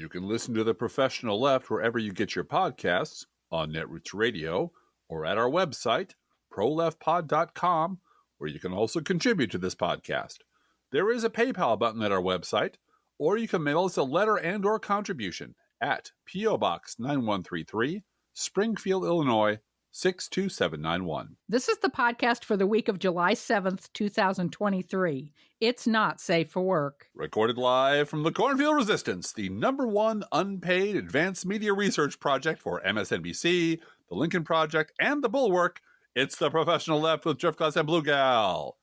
You can listen to The Professional Left wherever you get your podcasts, on Netroots Radio, or at our website, proleftpod.com, where you can also contribute to this podcast. There is a PayPal button at our website, or you can mail us a letter and or contribution at P.O. Box 9133, Springfield, Illinois, 62791. This is the podcast for the week of July 7th, 2023. It's not safe for work. Recorded live from the Cornfield Resistance, the #1 unpaid advanced media research project for MSNBC, the Lincoln Project, and the Bulwark. It's The Professional Left with Driftglass and Blue Gal.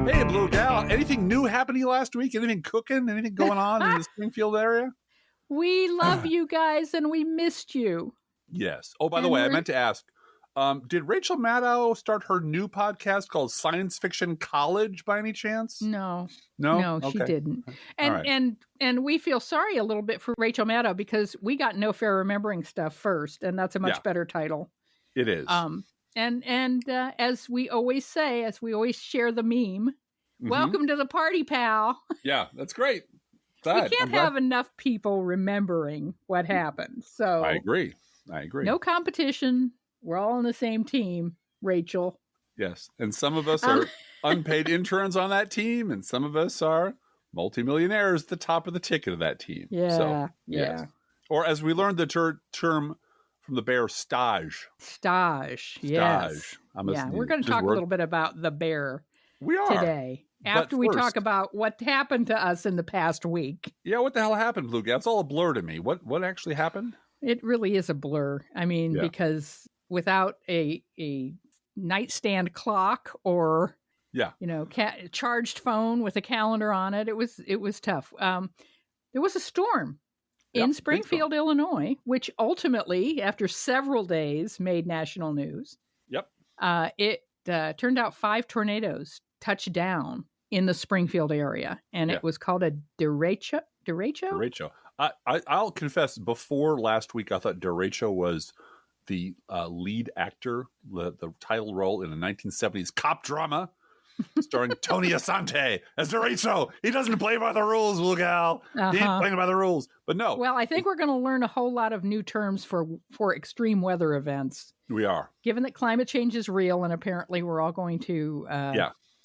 Hey, Blue Gal, anything new happening last week? Anything cooking? Anything going on in the Springfield area? We love you guys, and we missed you. Yes. Oh, by the way, I meant to ask, did Rachel Maddow start her new podcast called Science Fiction College by any chance? No, Okay. she didn't. And we feel sorry a little bit for Rachel Maddow because we got No Fair Remembering Stuff first, and that's a much better title. It is. And as we always say, as we always share the meme, welcome to the party, pal. Yeah, that's great. We can't have enough people remembering what happened. So I agree. No competition. We're all on the same team, Rachel. Yes. And some of us are unpaid interns on that team, and some of us are multimillionaires at the top of the ticket of that team. Yeah. So, yeah. Yes. Or as we learned the term from the bear, stage. Stage. Yes. We're going to talk a little bit about the bear today. After we talk about what happened to us in the past week. Yeah, what the hell happened, Blue Gal? It's all a blur to me. What actually happened? It really is a blur. I mean, because without a nightstand clock or charged phone with a calendar on it, it was tough. There was a storm in Springfield, Illinois, which ultimately, after several days, made national news. Yep. It turned out 5 tornadoes touched down in the Springfield area, and it was called a derecho. Derecho. I'll confess, before last week, I thought derecho was the lead actor, the title role in a 1970s cop drama starring Tony Asante as derecho. He doesn't play by the rules, Blue Gal. He ain't playing by the rules. But no. Well, I think we're going to learn a whole lot of new terms for extreme weather events. We are. Given that climate change is real, and apparently we're all going to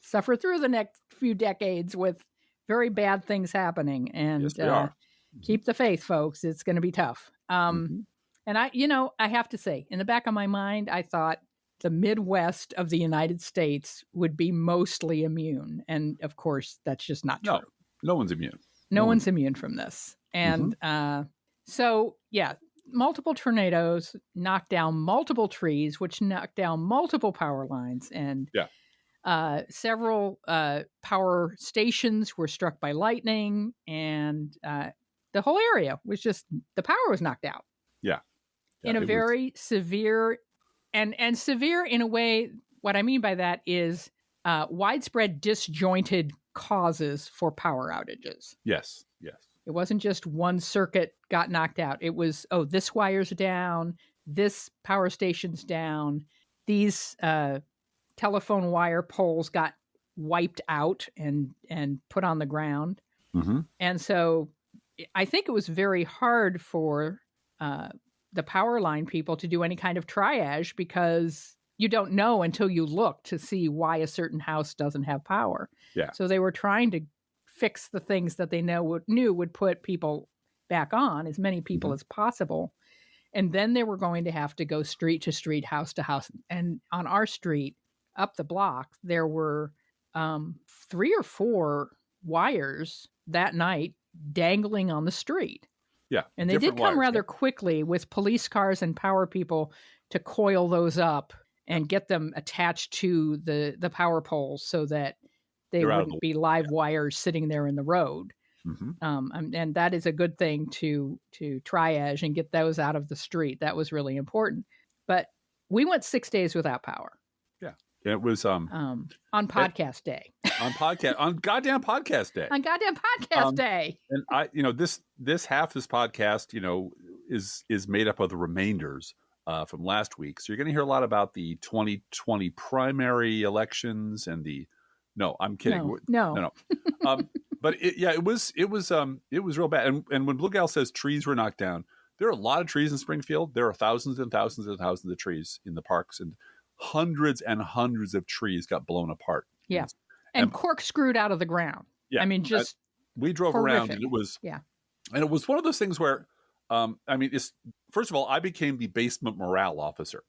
suffer through the next few decades with very bad things happening. And yes, we are. Keep the faith, folks. It's going to be tough. And I have to say, in the back of my mind, I thought the Midwest of the United States would be mostly immune. And of course, that's just not true. No one's immune. No one's immune from this. And multiple tornadoes knocked down multiple trees, which knocked down multiple power lines. And several power stations were struck by lightning. And the whole area was just, the power was knocked out. Yeah. In a very severe, and severe in a way, what I mean by that is widespread disjointed causes for power outages. Yes. It wasn't just one circuit got knocked out. It was, this wire's down, this power station's down, these telephone wire poles got wiped out and put on the ground. And so I think it was very hard for the power line people to do any kind of triage because you don't know until you look to see why a certain house doesn't have power. Yeah. So they were trying to fix the things that they knew would put people back on, as many people as possible. And then they were going to have to go street to street, house to house. And on our street, up the block, there were 3 or 4 wires that night dangling on the street. Yeah. And they did come rather quickly with police cars and power people to coil those up and get them attached to the power poles so that they wouldn't be live wires sitting there in the road. And that is a good thing to triage and get those out of the street. That was really important. But we went 6 days without power. Yeah. It was on podcast day. on goddamn podcast day. On goddamn podcast day. And this half of this podcast, is made up of the remainders from last week. So you're going to hear a lot about the 2020 primary elections and the No, I'm kidding. No. No. But it was real bad. And when Blue Gal says trees were knocked down, there are a lot of trees in Springfield. There are thousands and thousands and thousands of trees in the parks, and hundreds of trees got blown apart. Yeah. And corkscrewed out of the ground. Yeah. I mean, just we drove around, and it was and it was one of those things where it's first of all, I became the basement morale officer.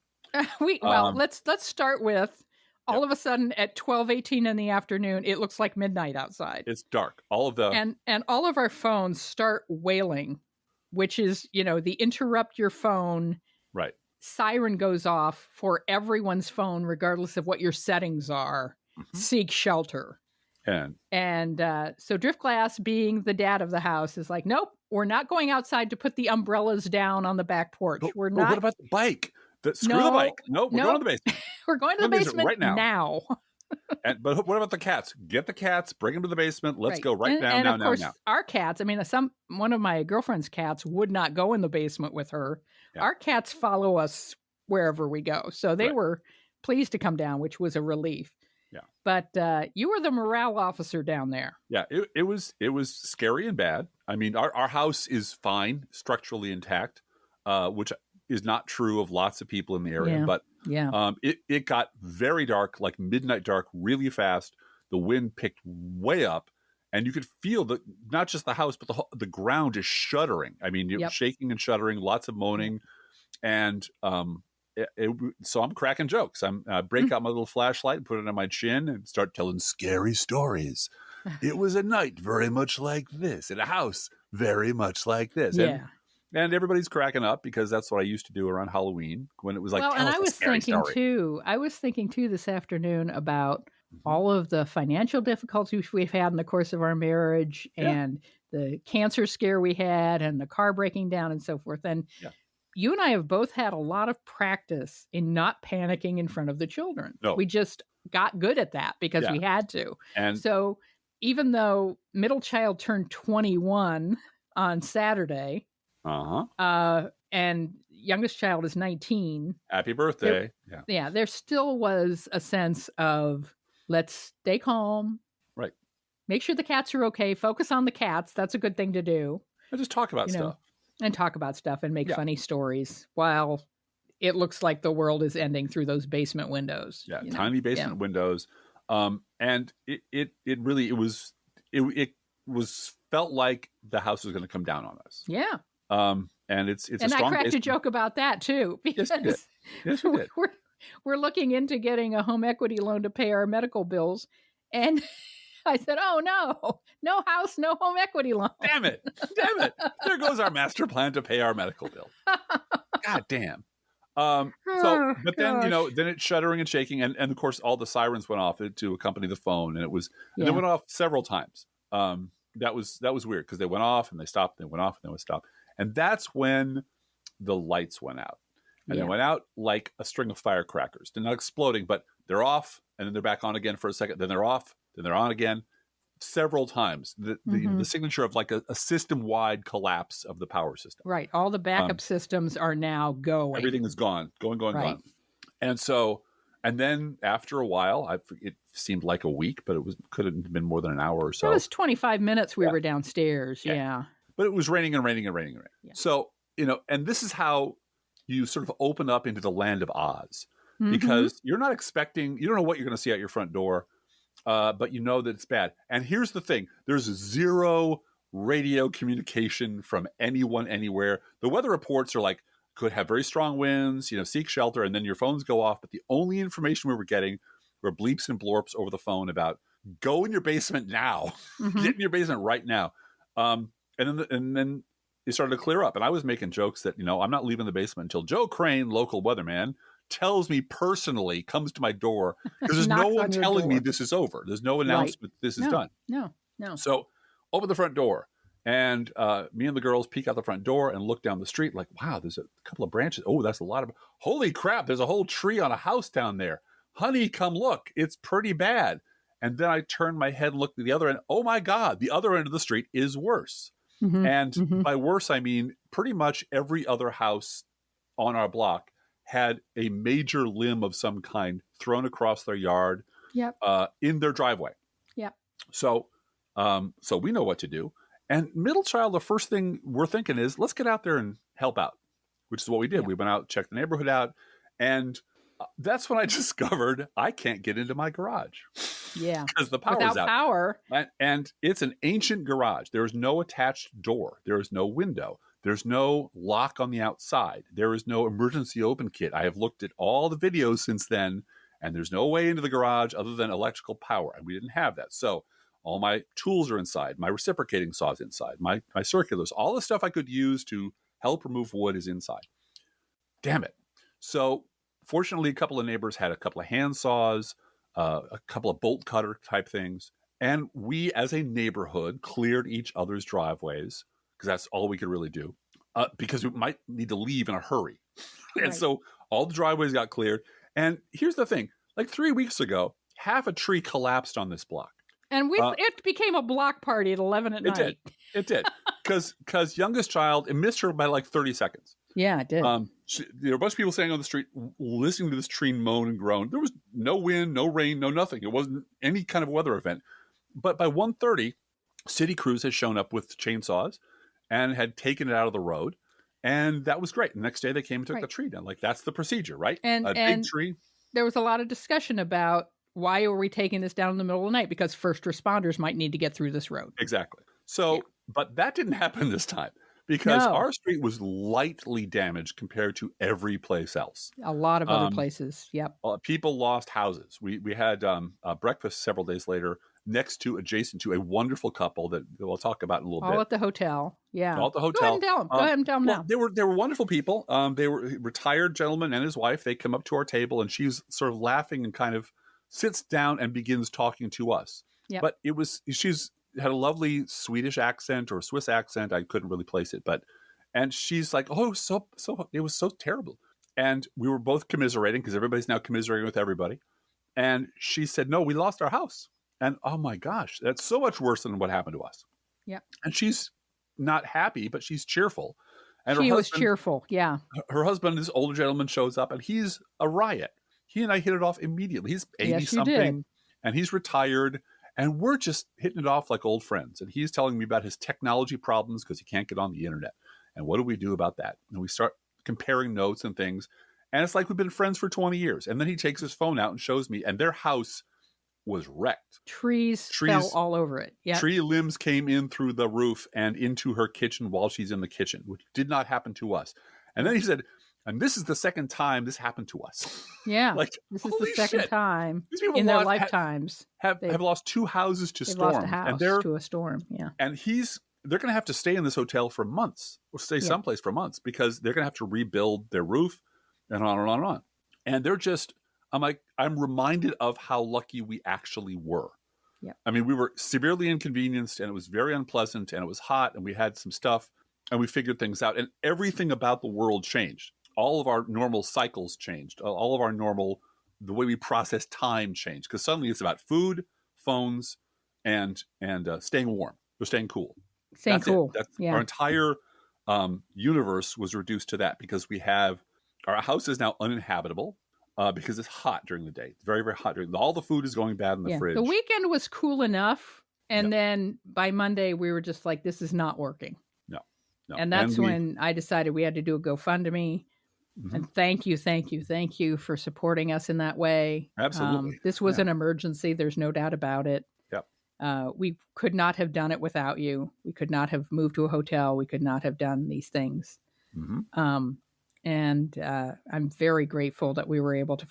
Let's start with all of a sudden at 12:18 in the afternoon, it looks like midnight outside. It's dark. And all of our phones start wailing, which is, the interrupt your phone. Right. Siren goes off for everyone's phone, regardless of what your settings are. Mm-hmm. Seek shelter. And so Driftglass, being the dad of the house, is like, nope, we're not going outside to put the umbrellas down on the back porch. But what about the bike? Screw the bike. No, we're going to the basement. We're going to the basement right now. But what about the cats? Get the cats, bring them to the basement. Let's go right now. And now, of course, now. Our cats, one of my girlfriend's cats would not go in the basement with her. Yeah. Our cats follow us wherever we go. So they were pleased to come down, which was a relief. Yeah. But you were the morale officer down there. Yeah, it was scary and bad. I mean, our house is fine, structurally intact, which is not true of lots of people in the area. Yeah. But yeah, it got very dark, like midnight dark, really fast. The wind picked way up, and you could feel not just the house, but the ground is shuddering. I mean, it was shaking and shuddering, lots of moaning, and so I'm cracking jokes. I break out my little flashlight and put it on my chin and start telling scary stories. It was a night very much like this, in a house very much like this. Yeah. And everybody's cracking up because that's what I used to do around Halloween when it was like, and I was thinking too this afternoon about all of the financial difficulties we've had in the course of our marriage and the cancer scare we had and the car breaking down and so forth. And you and I have both had a lot of practice in not panicking in front of the children. No. We just got good at that because we had to. And so even though middle child turned 21 on Saturday, and youngest child is 19. Happy birthday. There still was a sense of let's stay calm. Right. Make sure the cats are okay. Focus on the cats. That's a good thing to do. And just talk about stuff. And talk about stuff and make funny stories while it looks like the world is ending through those basement windows. Yeah, tiny basement windows. And it really was felt like the house was going to come down on us. Yeah. And it's and a strong I cracked a joke about that too. Yes, you did. Yes, you did. We're looking into getting a home equity loan to pay our medical bills, and I said, "Oh no house, no home equity loan." Damn it! There goes our master plan to pay our medical bill. God damn. Then it's shuddering and shaking, and of course all the sirens went off to accompany the phone, and they went off several times. That was weird because they went off and they stopped, and they went off and they would stop. And that's when the lights went out. And they went out like a string of firecrackers. They're not exploding, but they're off, and then they're back on again for a second. Then they're off, then they're on again, several times. The signature of like a system-wide collapse of the power system. Right. All the backup systems are now going. Everything is gone. Gone. And then after a while, it seemed like a week, but could have been more than an hour or so. It was 25 minutes we were downstairs. Yeah. But it was raining and raining and raining and raining. Yeah. So, and this is how you sort of open up into the land of Oz, because you don't know what you're going to see out your front door, but you know that it's bad. And here's the thing. There's zero radio communication from anyone anywhere. The weather reports are like, could have very strong winds, seek shelter, and then your phones go off. But the only information we were getting were bleeps and blorps over the phone about go in your basement now, get in your basement right now. And then it started to clear up. And I was making jokes that, I'm not leaving the basement until Joe Crane, local weatherman, tells me personally, comes to my door, because there's no one telling me this is over. There's no announcement this is done. No. So open the front door. And me and the girls peek out the front door and look down the street like, wow, there's a couple of branches. Oh, that's a lot of, holy crap, there's a whole tree on a house down there. Honey, come look. It's pretty bad. And then I turn my head and look to the other end. Oh my God, the other end of the street is worse. And by worse, I mean pretty much every other house on our block had a major limb of some kind thrown across their yard in their driveway. Yep. So, so we know what to do. And middle child, the first thing we're thinking is, let's get out there and help out, which is what we did. Yep. We went out, checked the neighborhood out, and that's when I discovered I can't get into my garage. Yeah. Because the power's Without out. power. And it's an ancient garage. There is no attached door. There is no window. There's no lock on the outside. There is no emergency open kit. I have looked at all the videos since then, and there's no way into the garage other than electrical power. And we didn't have that. So all my tools are inside. My reciprocating saw's inside. My circulars. All the stuff I could use to help remove wood is inside. Damn it. So fortunately, a couple of neighbors had a couple of hand saws, a couple of bolt cutter type things. And we, as a neighborhood, cleared each other's driveways because that's all we could really do because we might need to leave in a hurry. Right. And so all the driveways got cleared. And here's the thing, like 3 weeks ago, half a tree collapsed on this block. And it became a block party at 11 at night. It did. Because youngest child, it missed her by like 30 seconds. Yeah, it did. There were a bunch of people standing on the street listening to this tree moan and groan. There was no wind, no rain, no nothing. It wasn't any kind of weather event. But by 1:30, city crews had shown up with chainsaws and had taken it out of the road. And that was great. The next day they came and took the tree down. Like, that's the procedure, right? And big tree. There was a lot of discussion about why are we taking this down in the middle of the night? Because first responders might need to get through this road. Exactly. So, but that didn't happen this time. Because our street was lightly damaged compared to every place else. A lot of other places, yep. People lost houses. We had breakfast several days later adjacent to a wonderful couple that we'll talk about in a little bit. All at the hotel, yeah. All at the hotel. Go ahead and tell them now. They were wonderful people. They were a retired gentleman and his wife. They come up to our table and she's sort of laughing and kind of sits down and begins talking to us. Yep. But she's had a lovely Swedish accent or Swiss accent. I couldn't really place it, and she's like, "Oh, so it was so terrible." And we were both commiserating because everybody's now commiserating with everybody. And she said, "No, we lost our house." And oh my gosh, that's so much worse than what happened to us. Yeah. And she's not happy, but she's cheerful. And she was cheerful. Yeah. Her husband, this older gentleman, shows up and he's a riot. He and I hit it off immediately. He's 80 something and he's retired. And we're just hitting it off like old friends. And he's telling me about his technology problems because he can't get on the internet. And what do we do about that? And we start comparing notes and things. And it's like we've been friends for 20 years. And then he takes his phone out and shows me. And their house was wrecked. Trees fell all over it. Yeah. Tree limbs came in through the roof and into her kitchen while she's in the kitchen, which did not happen to us. And then he said, and this is the second time this happened to us. Yeah. Like, this is the second time in their lifetimes. Have lost 2 houses to storm. Lost a house to a storm. Yeah. And they're going to have to stay in this hotel for months or stay someplace for months because they're going to have to rebuild their roof and on and on and on. And they're just, I'm reminded of how lucky we actually were. Yeah. I mean, we were severely inconvenienced and it was very unpleasant and it was hot and we had some stuff and we figured things out and everything about the world changed. All of our normal cycles changed. All of our the way we process time changed because suddenly it's about food, phones, and staying warm or staying cool. Staying cool. Our entire universe was reduced to that because our house is now uninhabitable because it's hot during the day. It's very, very hot. All the food is going bad in the fridge. The weekend was cool enough. And then by Monday, we were just like, this is not working. No. And that's when I decided we had to do a GoFundMe. Mm-hmm. And thank you for supporting us in that way. Absolutely. This was an emergency. There's no doubt about it. Yep. We could not have done it without you. We could not have moved to a hotel. We could not have done these things. Mm-hmm. And I'm very grateful that we were able to.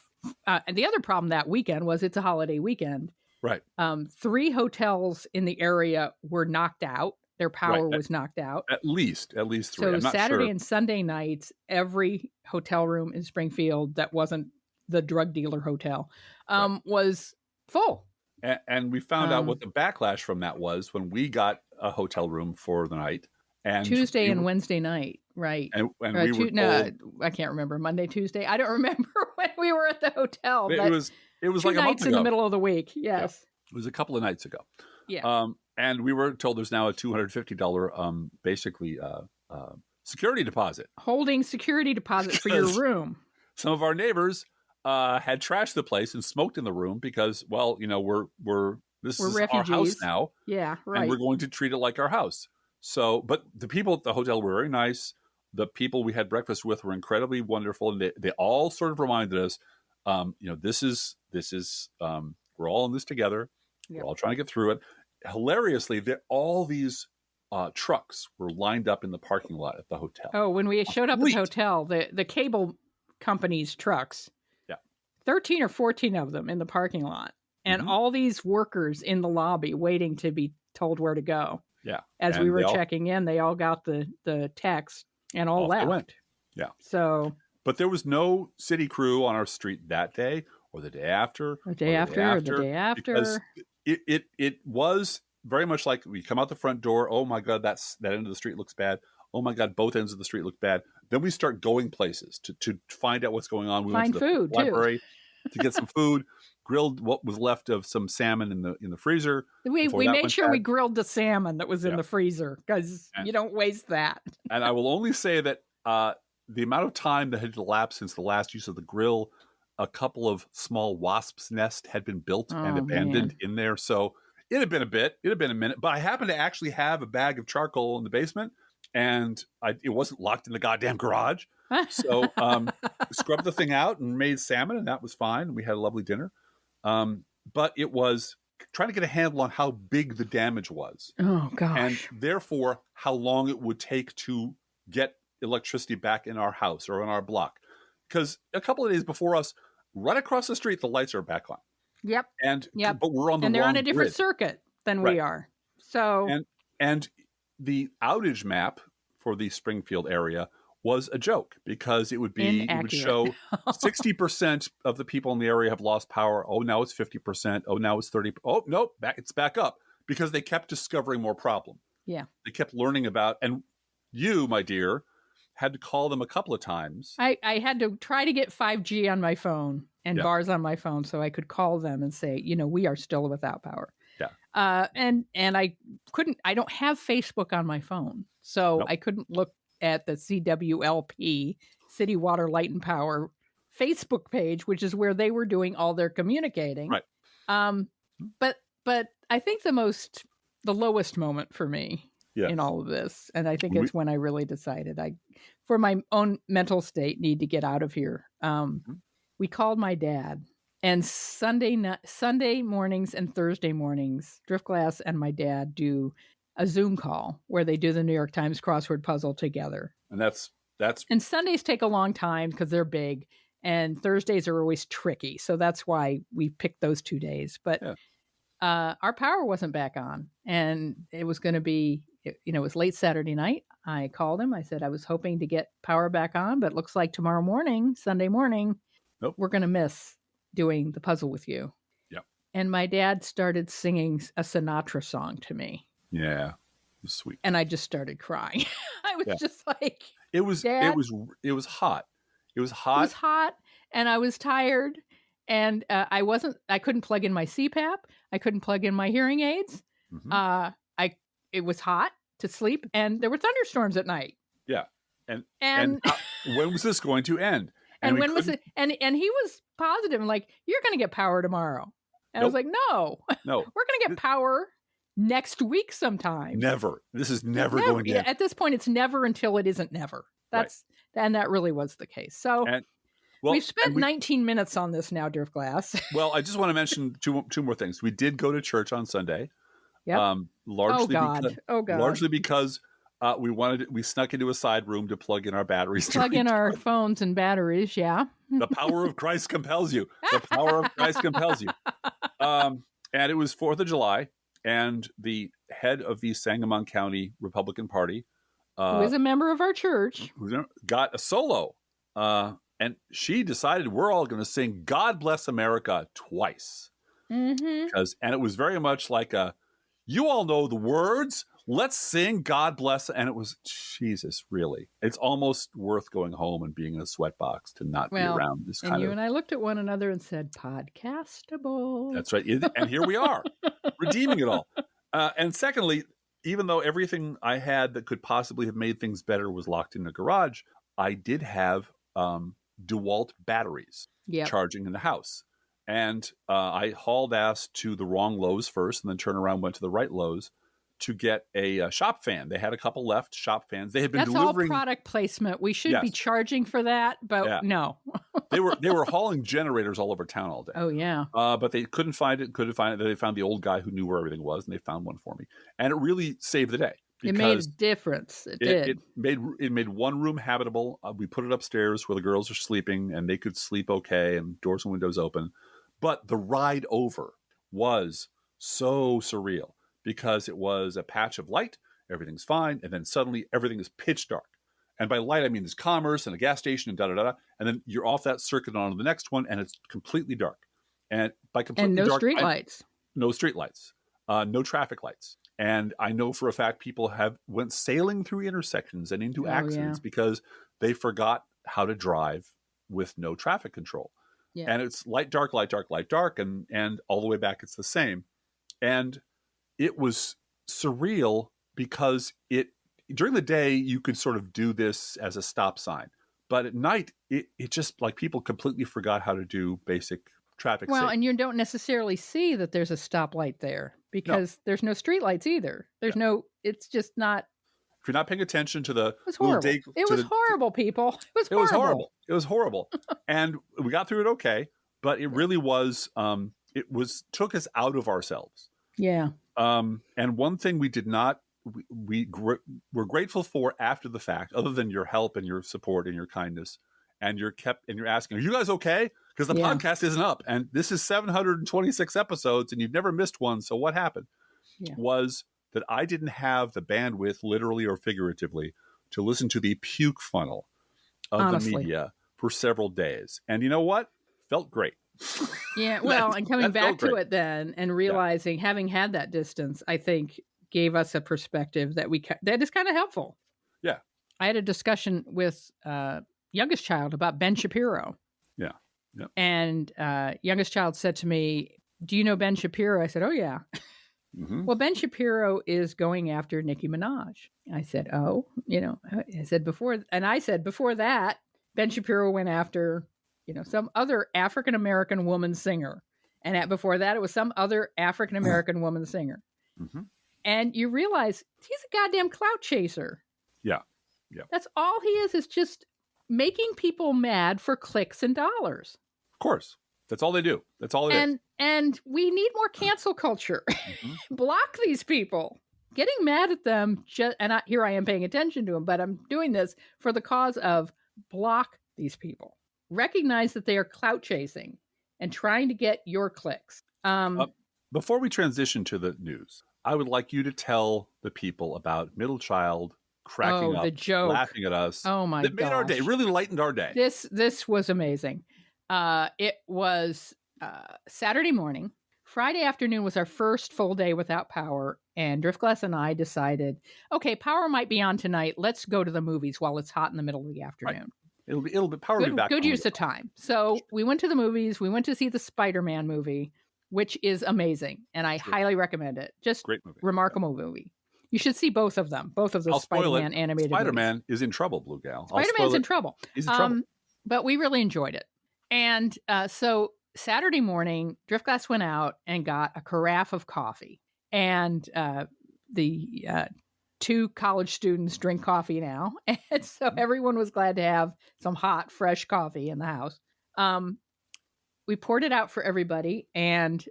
And the other problem that weekend was it's a holiday weekend. Right. 3 hotels in the area were knocked out. Their power was knocked out. At least 3. So I'm not Saturday sure. and Sunday nights, every hotel room in Springfield that wasn't the drug dealer hotel was full. And we found out what the backlash from that was when we got a hotel room for the night. And Tuesday and Wednesday night, right? And we were told, I can't remember. Monday, Tuesday. I don't remember when we were at the hotel. It was 2 like a month nights ago. in the middle of the week. Yes, it was a couple of nights ago. Yeah. And we were told there's now a $250 basically security deposit. Holding security deposit for your room. Some of our neighbors had trashed the place and smoked in the room because, well, we're This We're is our house refugees. now, Yeah, and we're right. going to treat it like our house. So, but the people at the hotel were very nice. The people we had breakfast with were incredibly wonderful, and they all sort of reminded us, this is we're all in this together. We're Yep. all trying to get through it. Hilariously, all these trucks were lined up in the parking lot at the hotel. Oh, when we showed up at the Fleet. hotel, the cable company's trucks, Yeah. 13 or 14 of them in the parking lot, and Mhm. all these workers in the lobby waiting to be told where to go. Yeah. As And we were checking in, they all got the text and all off left. they went. Yeah. So, but there was no city crew on our street that day or the day after the day after or the day because after. it was very much like we come out the front door. Oh my God, that end of the street looks bad. Oh my God, both ends of the street look bad. Then we start going places to find out what's going on. We Find went to the food, too. library to get some food, grilled what was left of some salmon in the freezer. We before that made went sure bad. we grilled the salmon that was in Yeah. the freezer because you don't waste that. And I will only say that the amount of time that had elapsed since the last use of the grill, a couple of small wasps' nest had been built and abandoned in there. So it had been a bit. It had been a minute. But I happened to actually have a bag of charcoal in the basement, and it wasn't locked in the goddamn garage. So scrubbed the thing out and made salmon, and that was fine. We had a lovely dinner. But it was trying to get a handle on how big the damage was. Oh, gosh. And therefore, how long it would take to get electricity back in our house or in our block. Because a couple of days before us, right across the street, the lights are back on. Yep. But we're on the and they're wrong on a different grid. circuit than we are. So and the outage map for the Springfield area was a joke because it would show 60% of the people in the area have lost power. Oh, now it's 50%. Oh, now it's 30%. Oh, nope, it's back up because they kept discovering more problem. Yeah. They kept learning about, and you, my dear, had to call them a couple of times. I had to try to get 5G on my phone and bars on my phone so I could call them and say, we are still without power. Yeah. And I don't have Facebook on my phone. So I couldn't look at the CWLP, City Water, Light and Power Facebook page, which is where they were doing all their communicating. Right. But I think the lowest moment for me in all of this, and I think it's when I really decided for my own mental state, need to get out of here. We called my dad, and Sunday mornings and Thursday mornings, Driftglass and my dad do a Zoom call where they do the New York Times crossword puzzle together. And that's and Sundays take a long time because they're big, and Thursdays are always tricky. So that's why we picked those 2 days. But our power wasn't back on, and it was going to be, it was late Saturday night. I called him. I said I was hoping to get power back on, but it looks like tomorrow morning, Sunday morning, we're going to miss doing the puzzle with you. Yep. And my dad started singing a Sinatra song to me. Yeah. It was sweet. And I just started crying. I was just like, it was Dad, hot. It was hot. It was hot, and I was tired, and I couldn't plug in my CPAP. I couldn't plug in my hearing aids. Mm-hmm. It was hot to sleep, and there were thunderstorms at night. Yeah. And when was this going to end? And when was it? And he was positive, like, you're going to get power tomorrow. And I was like, no, we're going to get power next week sometime. Never. This is never going to end. At this point, it's never until it isn't never. And that really was the case. So we've spent 19 minutes on this now, Driftglass. Well, I just want to mention two more things. We did go to church on Sunday. Yep. Largely because we snuck into a side room to plug in our batteries. Plug in our phones and batteries, yeah. The power of Christ compels you. The power of Christ compels you. And it was 4th of July, and the head of the Sangamon County Republican Party, who is a member of our church, got a solo. And she decided we're all going to sing God Bless America twice. Mm-hmm. And it was very much like you all know the words. Let's sing God Bless. And it was, Jesus, really. It's almost worth going home and being in a sweatbox to not be around this kind of. And you and I looked at one another and said, podcastable. That's right. And here we are, redeeming it all. And secondly, even though everything I had that could possibly have made things better was locked in the garage, I did have DeWalt batteries charging in the house. And I hauled ass to the wrong Lowe's first, and then turned around, went to the right Lowe's to get a shop fan. They had a couple left, shop fans. They had been delivering. All product placement. We should be Yes. charging for that, but no. They were hauling generators all over town all day. Oh yeah. But they couldn't find it. They found the old guy who knew where everything was, and they found one for me. And it really saved the day. It made a difference. It did. It made one room habitable. We put it upstairs where the girls are sleeping, and they could sleep okay, and doors and windows open. But the ride over was so surreal because it was a patch of light, everything's fine, and then suddenly everything is pitch dark. And by light, I mean there's commerce and a gas station and da-da-da-da, and then you're off that circuit on to the next one, and it's completely dark. And by completely dark... And no street lights. No street lights. No traffic lights. And I know for a fact people went sailing through intersections and into accidents because they forgot how to drive with no traffic control. Yeah. And it's light, dark, and all the way back it's the same. And it was surreal because during the day you could sort of do this as a stop sign. But at night, it just like people completely forgot how to do basic traffic safety. And you don't necessarily see that there's a stoplight there because there's no streetlights either. It's just not. If you're not paying attention to the... It was horrible. It was horrible, people. It was horrible. And we got through it okay, but it really was, took us out of ourselves. Yeah. And one thing we did not, we're grateful for after the fact, other than your help and your support and your kindness, and you're asking, are you guys okay? Because the podcast isn't up. And this is 726 episodes and you've never missed one. So what happened was that I didn't have the bandwidth, literally or figuratively, to listen to the puke funnel of the media for several days. And you know what? Felt great. Yeah, well, and coming back to it then and realizing, having had that distance, I think gave us a perspective that is kind of helpful. Yeah. I had a discussion with youngest child about Ben Shapiro. Yeah. Yep. And youngest child said to me, do you know Ben Shapiro? I said, oh, yeah. Mm-hmm. Well, Ben Shapiro is going after Nicki Minaj. I said, oh, I said before that, Ben Shapiro went after, some other African-American woman singer. And before that, it was some other African-American woman singer. Mm-hmm. And you realize he's a goddamn clout chaser. Yeah. Yeah. That's all he is just making people mad for clicks and dollars. Of course. That's all they do. That's all it is. And we need more cancel culture. Mm-hmm. Block these people. Getting mad at them, here I am paying attention to them, but I'm doing this for the cause of block these people. Recognize that they are clout chasing and trying to get your clicks. Before we transition to the news, I would like you to tell the people about middle child cracking up, the joke, laughing at us. Oh my god! That made our day. Really lightened our day. This was amazing. It was Saturday morning. Friday afternoon was our first full day without power, and Driftglass and I decided, okay, power might be on tonight. Let's go to the movies while it's hot in the middle of the afternoon. Right. It'll be power good, be back. Good use of time. So we went to the movies. We went to see the Spider-Man movie, which is amazing, and I highly recommend it. Just great movie, remarkable movie. You should see both of them. Both of those Spider-Man animated Spider-Man movies. is in trouble, Blue Gal. Spider-Man's in trouble. He's in trouble. But we really enjoyed it. And so Saturday morning, Driftglass went out and got a carafe of coffee. And the two college students drink coffee now. And so everyone was glad to have some hot, fresh coffee in the house. We poured it out for everybody. And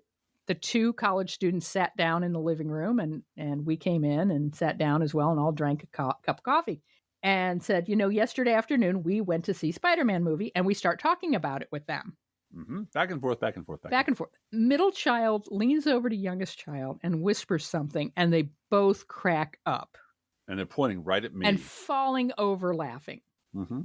the two college students sat down in the living room, and we came in and sat down as well and all drank a cup of coffee and said, yesterday afternoon we went to see Spider-Man movie, and we start talking about it with them. Mm-hmm. Back and forth. Back and forth. Middle child leans over to youngest child and whispers something, and they both crack up. And they're pointing right at me. And falling over laughing. Mm-hmm.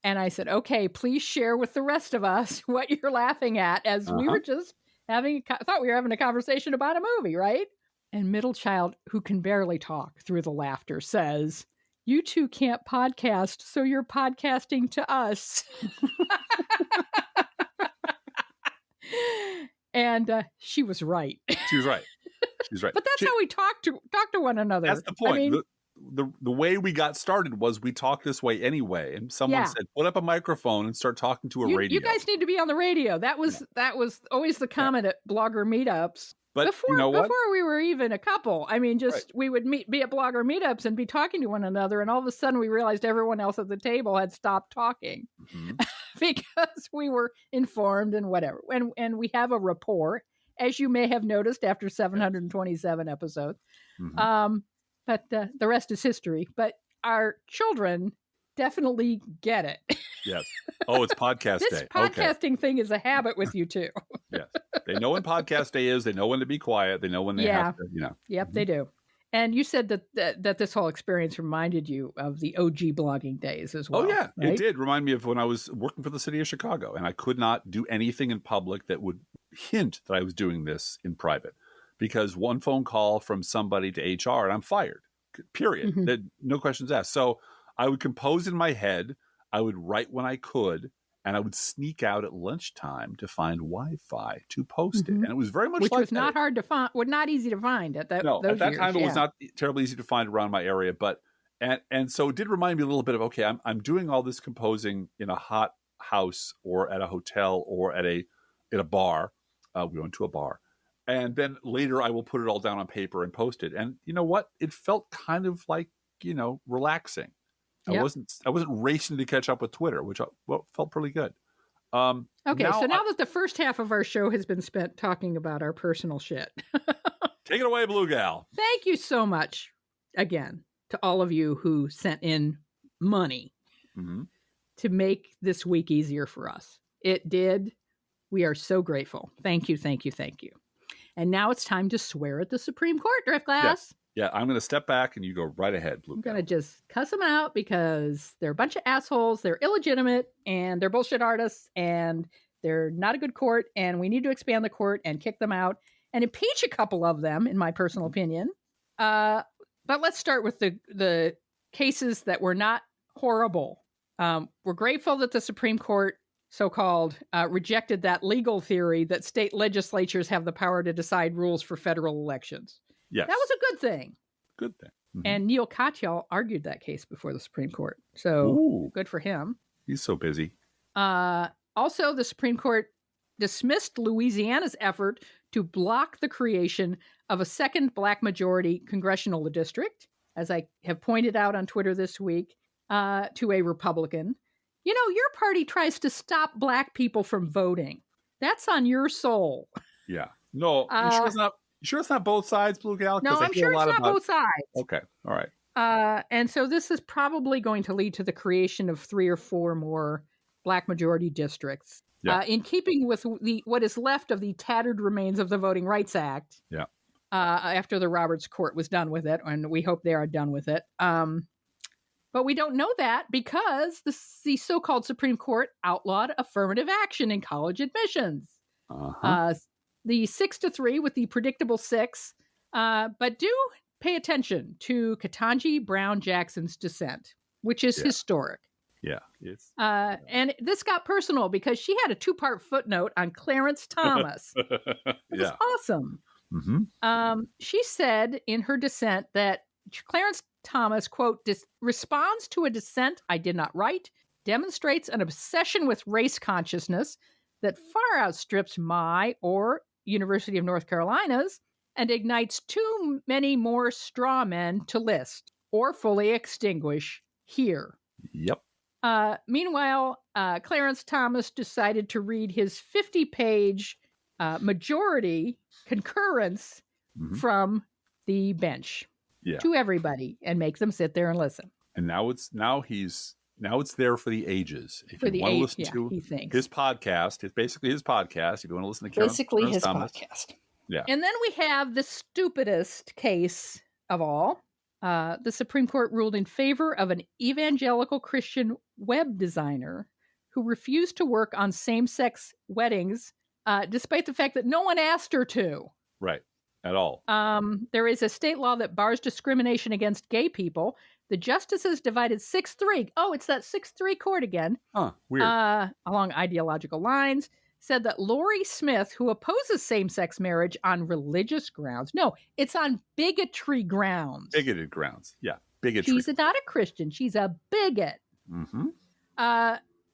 And I said, okay, please share with the rest of us what you're laughing at, as we were just thought we were having a conversation about a movie, right? And middle child, who can barely talk through the laughter, says, you two can't podcast, so you're podcasting to us. And she was right. She was right. But that's how we talk to one another. That's the point. the way we got started was we talked this way anyway, and someone said, "Put up a microphone and start talking to a radio." You guys need to be on the radio. That was always the comment at blogger meetups. But before we were even a couple, I mean, we would be at blogger meetups and be talking to one another, and all of a sudden we realized everyone else at the table had stopped talking because we were informed and whatever. And we have a rapport, as you may have noticed after 727 episodes. But the rest is history. But our children definitely get it. Yes. Oh, it's podcast day. This podcasting thing is a habit with you too. Yes. They know when podcast day is. They know when to be quiet. They know when they have to, Yep, they do. And you said that this whole experience reminded you of the OG blogging days as well. Oh, yeah. Right? It did remind me of when I was working for the city of Chicago, and I could not do anything in public that would hint that I was doing this in private, because one phone call from somebody to HR and I'm fired, period. No questions asked. So I would compose in my head. I would write when I could, and I would sneak out at lunchtime to find Wi-Fi to post it. And it was very much which like was not hard to find, not easy to find at that. No, at that time it was not terribly easy to find around my area, but and so it did remind me a little bit of, okay, I'm doing all this composing in a hot house or at a hotel or at a bar. We went to a bar, and then later I will put it all down on paper and post it. And you know what? It felt kind of like relaxing. I wasn't racing to catch up with Twitter, which felt pretty good. Okay, so now that the first half of our show has been spent talking about our personal shit. Take it away, Blue Gal. Thank you so much, again, to all of you who sent in money to make this week easier for us. It did. We are so grateful. Thank you, thank you, thank you. And now it's time to swear at the Supreme Court, Driftglass. Yes. Yeah, I'm going to step back and you go right ahead, Blue. I'm going to just cuss them out because they're a bunch of assholes. They're illegitimate and they're bullshit artists and they're not a good court. And we need to expand the court and kick them out and impeach a couple of them, in my personal opinion. But let's start with the cases that were not horrible. We're grateful that the Supreme Court, so-called, rejected that legal theory that state legislatures have the power to decide rules for federal elections. Yes. That was a good thing. Good thing. And Neil Katyal argued that case before the Supreme Court. So good for him. He's so busy. Also, the Supreme Court dismissed Louisiana's effort to block the creation of a second black majority congressional district, as I have pointed out on Twitter this week, to a Republican. Your party tries to stop black people from voting. That's on your soul. Yeah. No, you sure it's not? You sure it's not both sides, Blue Gal? No, I'm sure it's not both sides. Okay, all right. And so this is probably going to lead to the creation of 3 or 4 more black majority districts. Yeah. In keeping with what is left of the tattered remains of the Voting Rights Act. Yeah. After the Roberts Court was done with it, and we hope they are done with it. But we don't know that because the so-called Supreme Court outlawed affirmative action in college admissions. The 6-3 with the predictable 6, but do pay attention to Ketanji Brown Jackson's dissent, which is historic. Yeah. It's and this got personal because she had a 2-part footnote on Clarence Thomas. It's awesome. She said in her dissent that Clarence Thomas, quote, responds to a dissent I did not write, demonstrates an obsession with race consciousness that far outstrips my or University of North Carolina's, and ignites too many more straw men to list or fully extinguish here. Yep. Meanwhile, Clarence Thomas decided to read his 50-page majority concurrence from the bench to everybody and make them sit there and listen. And now it's there for the ages. If you want to listen to his podcast, it's basically his podcast. If you want to listen to Clarence Thomas. Podcast. Yeah. And then we have the stupidest case of all. The Supreme Court ruled in favor of an evangelical Christian web designer who refused to work on same-sex weddings, despite the fact that no one asked her to. Right. At all. There is a state law that bars discrimination against gay people. The justices divided 6-3. Oh, it's that 6-3 court again. Weird. Along ideological lines, said that Lori Smith, who opposes same-sex marriage on religious grounds, no, it's on bigotry grounds. Bigoted grounds, yeah. bigotry. She's not a Christian. She's a bigot. Mm-hmm.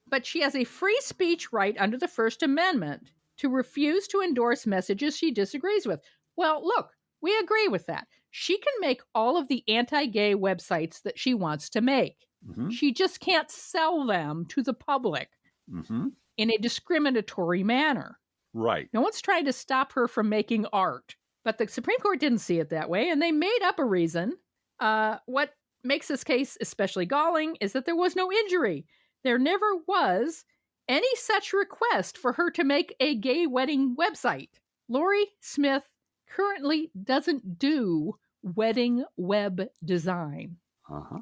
But she has a free speech right under the First Amendment to refuse to endorse messages she disagrees with. Well, look, we agree with that. She can make all of the anti-gay websites that she wants to make. Mm-hmm. She just can't sell them to the public Mm-hmm. in a discriminatory manner. Right. No one's trying to stop her from making art. But the Supreme Court didn't see it that way, and they made up a reason. What makes this case especially galling is that there was no injury. There never was any such request for her to make a gay wedding website. Lori Smith currently doesn't do wedding web design. Uh-huh.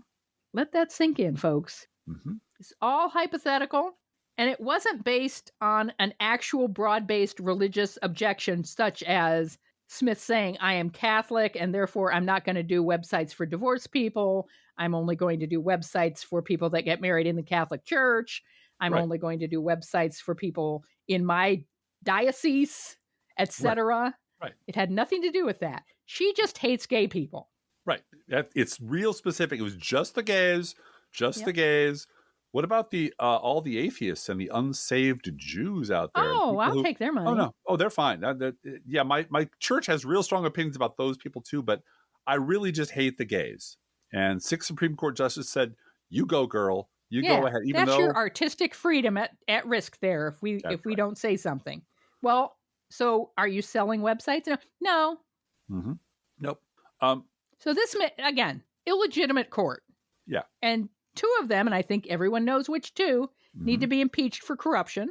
Let that sink in, folks. Mm-hmm. It's all hypothetical, and it wasn't based on an actual broad-based religious objection such as Smith saying, I am Catholic, and therefore I'm not going to do websites for divorced people. I'm only going to do websites for people that get married in the Catholic Church. I'm only going to do websites for people in my diocese, etc. Right. It had nothing to do with that. She just hates gay people. Right. It's real specific. It was just the gays, the gays. What about the all the atheists and the unsaved Jews out there? Oh, I'll take their money. Oh, no. Oh, they're fine. Yeah, my church has real strong opinions about those people too, but I really just hate the gays. And 6 Supreme Court justices said, you go, girl. You go ahead. Even that's though your artistic freedom at risk there if we don't say something. Well, so are you selling websites? No. Mm-hmm. Nope. So this, again, illegitimate court. Yeah. And 2 of them, and I think everyone knows which 2, need to be impeached for corruption.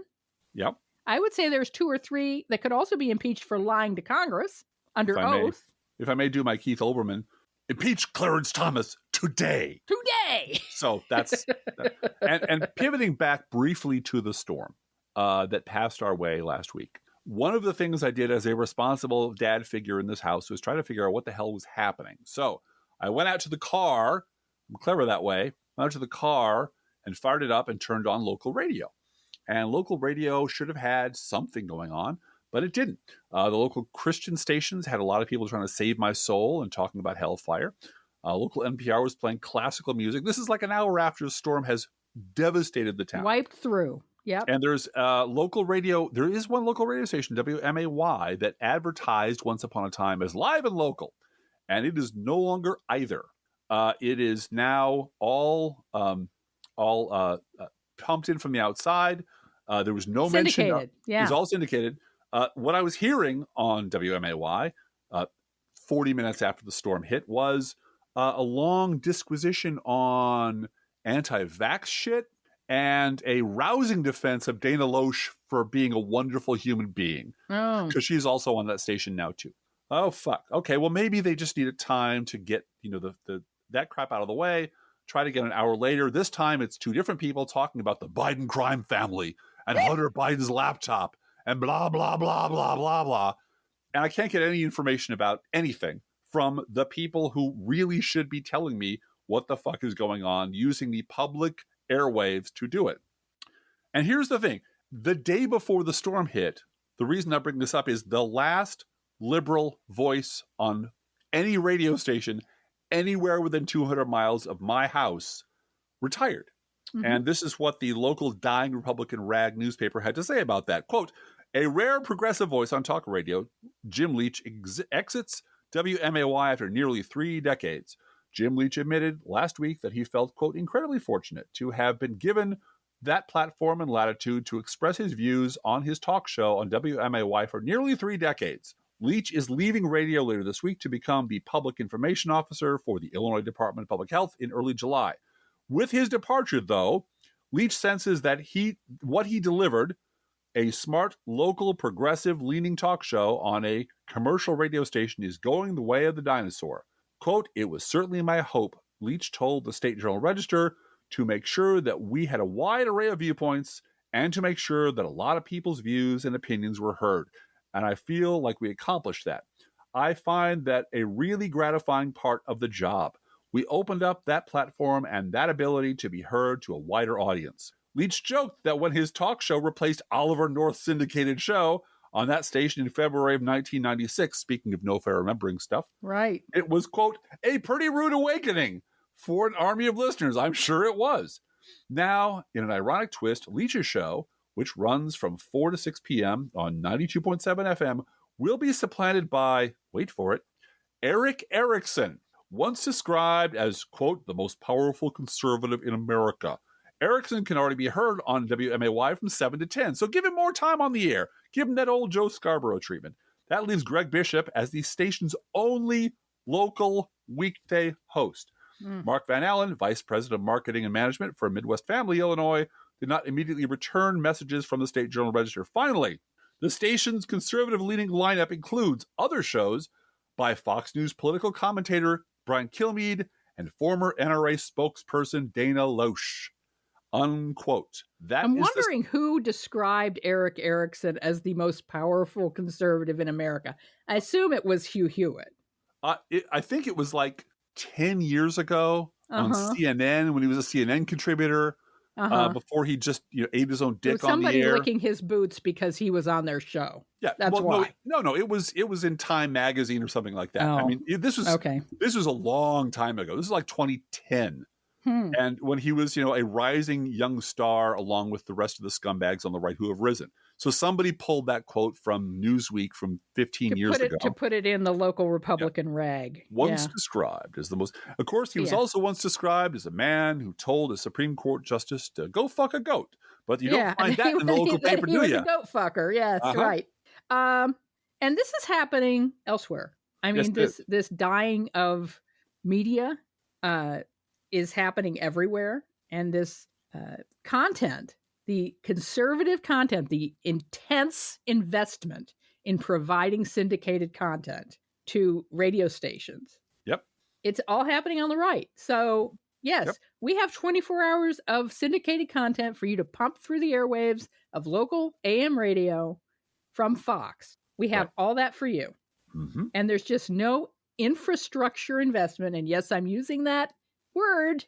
Yep. I would say there's 2 or 3 that could also be impeached for lying to Congress under oath. If I may do my Keith Olbermann, impeach Clarence Thomas today. So that's and pivoting back briefly to the storm that passed our way last week. One of the things I did as a responsible dad figure in this house was try to figure out what the hell was happening. So I went out to the car. I'm clever that way. Went out to the car and fired it up and turned on local radio. And local radio should have had something going on, but it didn't. The local Christian stations had a lot of people trying to save my soul and talking about hellfire. Local NPR was playing classical music. This is like an hour after the storm has devastated the town. Wiped through. Yep. And there's local radio. There is one local radio station, WMAY, that advertised once upon a time as live and local. And it is no longer either. It is now all pumped in from the outside. There was no mention. It was all syndicated. What I was hearing on WMAY 40 minutes after the storm hit was a long disquisition on anti-vax shit and a rousing defense of Dana Loesch for being a wonderful human being. Because she's also on that station now too. Oh, fuck. Okay, well, maybe they just needed time to get, that crap out of the way. Try to get an hour later. This time it's 2 different people talking about the Biden crime family and Hunter Biden's laptop and blah, blah, blah, blah, blah, blah. And I can't get any information about anything from the people who really should be telling me what the fuck is going on, using the public airwaves to do it. And here's the thing. The day before the storm hit, the reason I bring this up is the last liberal voice on any radio station anywhere within 200 miles of my house retired. Mm-hmm. And this is what the local dying Republican rag newspaper had to say about that. Quote, a rare progressive voice on talk radio, Jim Leach exits WMAY after nearly 3 decades. Jim Leach admitted last week that he felt, quote, incredibly fortunate to have been given that platform and latitude to express his views on his talk show on WMAY for nearly 3 decades. Leach is leaving radio later this week to become the public information officer for the Illinois Department of Public Health in early July. With his departure, though, Leach senses that what he delivered, a smart, local, progressive-leaning talk show on a commercial radio station, is going the way of the dinosaur. Quote, it was certainly my hope, Leach told the State Journal-Register, to make sure that we had a wide array of viewpoints and to make sure that a lot of people's views and opinions were heard. And I feel like we accomplished that. I find that a really gratifying part of the job. We opened up that platform and that ability to be heard to a wider audience. Leach joked that when his talk show replaced Oliver North's syndicated show on that station in February of 1996, speaking of no fair remembering stuff, right, it was, quote, a pretty rude awakening for an army of listeners. I'm sure it was. Now, in an ironic twist, Leach's show, which runs from 4 to 6 p.m. on 92.7 FM, will be supplanted by, wait for it, Eric Erickson, once described as, quote, the most powerful conservative in America. Erickson can already be heard on WMAY from 7 to 10, so give him more time on the air. Give him that old Joe Scarborough treatment. That leaves Greg Bishop as the station's only local weekday host. Mark Van Allen, Vice President of Marketing and Management for Midwest Family, Illinois, did not immediately return messages from the State Journal-Register. Finally, the station's conservative-leaning lineup includes other shows by Fox News political commentator Brian Kilmeade and former NRA spokesperson Dana Loesch. Unquote. I'm wondering who described Eric Erickson as the most powerful conservative in America. I assume it was Hugh Hewitt. I think it was like 10 years ago on CNN when he was a CNN contributor. Before he just ate his own dick on the air. Somebody licking his boots because he was on their show. Yeah, that's why. No, it was in Time magazine or something like that. Oh. I mean, this was a long time ago. This is like 2010. And when he was, a rising young star along with the rest of the scumbags on the right who have risen. So somebody pulled that quote from Newsweek from 15 years ago. To put it in the local Republican rag. Once described as the most... Of course, he was also once described as a man who told a Supreme Court justice to go fuck a goat. But you don't find that in the local paper, do you? He was a goat fucker, yes, right. And this is happening elsewhere. I mean, this dying of media is happening everywhere. And this content... the conservative content, the intense investment in providing syndicated content to radio stations. Yep. It's all happening on the right. So, yes, we have 24 hours of syndicated content for you to pump through the airwaves of local AM radio from Fox. We have all that for you. And there's just no infrastructure investment. And yes, I'm using that word,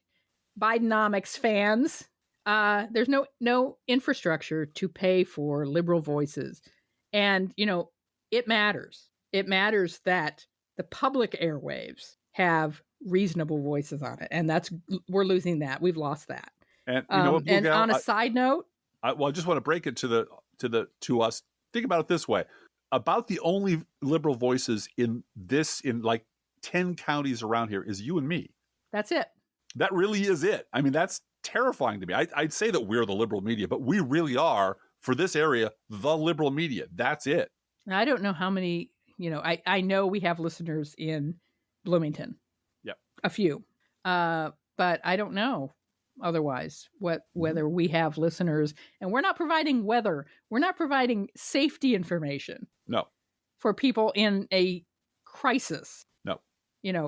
Bidenomics fans. There's no infrastructure to pay for liberal voices. And, it matters. It matters that the public airwaves have reasonable voices on it. And we're losing that. We've lost that. And, and on a side note, I just want to break it to us. Think about it this way. About the only liberal voices in like 10 counties around here is you and me. That's it. That really is it. I mean, that's terrifying to me. I'd say that we're the liberal media, but we really are, for this area, the liberal media. That's it. I don't know how many, I know we have listeners in Bloomington. Yep. A few. But I don't know otherwise whether we have listeners. And we're not providing weather. We're not providing safety information. No. For people in a crisis. No.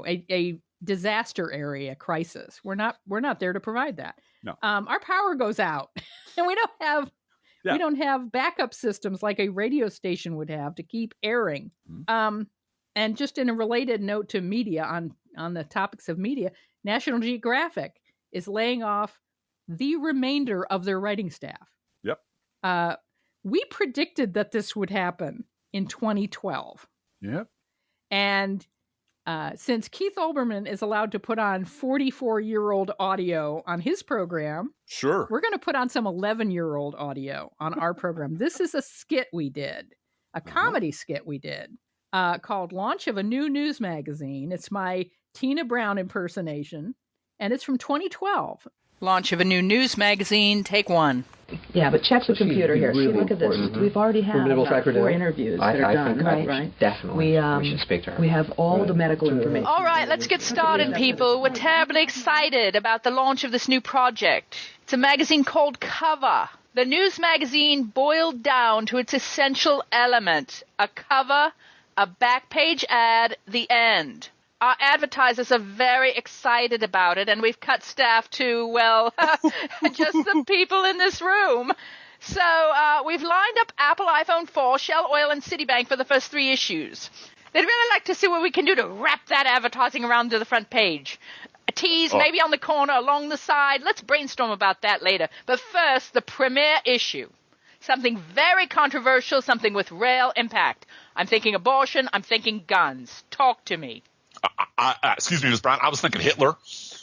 A disaster area crisis. We're not there to provide that. No. Our power goes out and we don't have backup systems like a radio station would have to keep airing. And just in a related note to media on the topics of media, National Geographic is laying off the remainder of their writing staff. Yep. We predicted that this would happen in 2012. Yep. And since Keith Olbermann is allowed to put on 44-year-old audio on his program, sure, we're going to put on some 11-year-old audio on our program. This is a skit we did, a comedy skit we did, called Launch of a New News Magazine. It's my Tina Brown impersonation, and it's from 2012. Launch of a new news magazine, take one. Yeah, but check the computer here. See, look at this. We've already had about 4 interviews that are done, right? Definitely. We should speak to her. We have all the medical information. All right, let's get started, people. We're terribly excited about the launch of this new project. It's a magazine called Cover. The news magazine boiled down to its essential element: a cover, a back page ad, the end. Our advertisers are very excited about it, and we've cut staff to, well, just the people in this room. So we've lined up Apple, iPhone 4, Shell Oil, and Citibank for the first 3 issues. They'd really like to see what we can do to wrap that advertising around to the front page. A tease, maybe on the corner, along the side. Let's brainstorm about that later. But first, the premiere issue. Something very controversial, something with real impact. I'm thinking abortion. I'm thinking guns. Talk to me. Excuse me, Ms. Brown. I was thinking Hitler.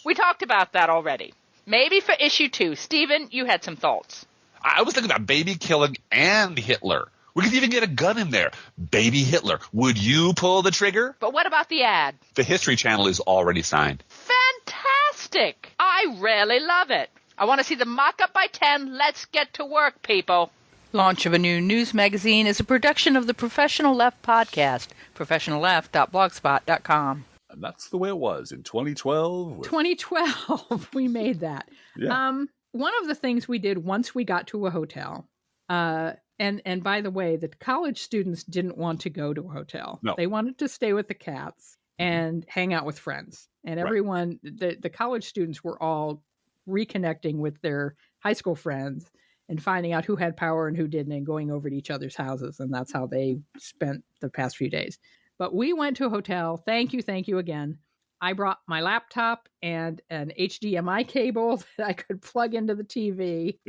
We talked about that already. Maybe for issue 2. Stephen, you had some thoughts. I was thinking about baby killing and Hitler. We could even get a gun in there. Baby Hitler. Would you pull the trigger? But what about the ad? The History Channel is already signed. Fantastic! I really love it. I want to see the mock-up by 10. Let's get to work, people. Launch of a new news magazine is a production of the Professional Left podcast, professionalleft.blogspot.com. And that's the way it was in 2012. 2012, we made that. Yeah. One of the things we did once we got to a hotel, and by the way, the college students didn't want to go to a hotel. No. They wanted to stay with the cats and hang out with friends. And everyone, the college students were all reconnecting with their high school friends and finding out who had power and who didn't and going over to each other's houses. And that's how they spent the past few days. But we went to a hotel. Thank you again. I brought my laptop and an HDMI cable that I could plug into the TV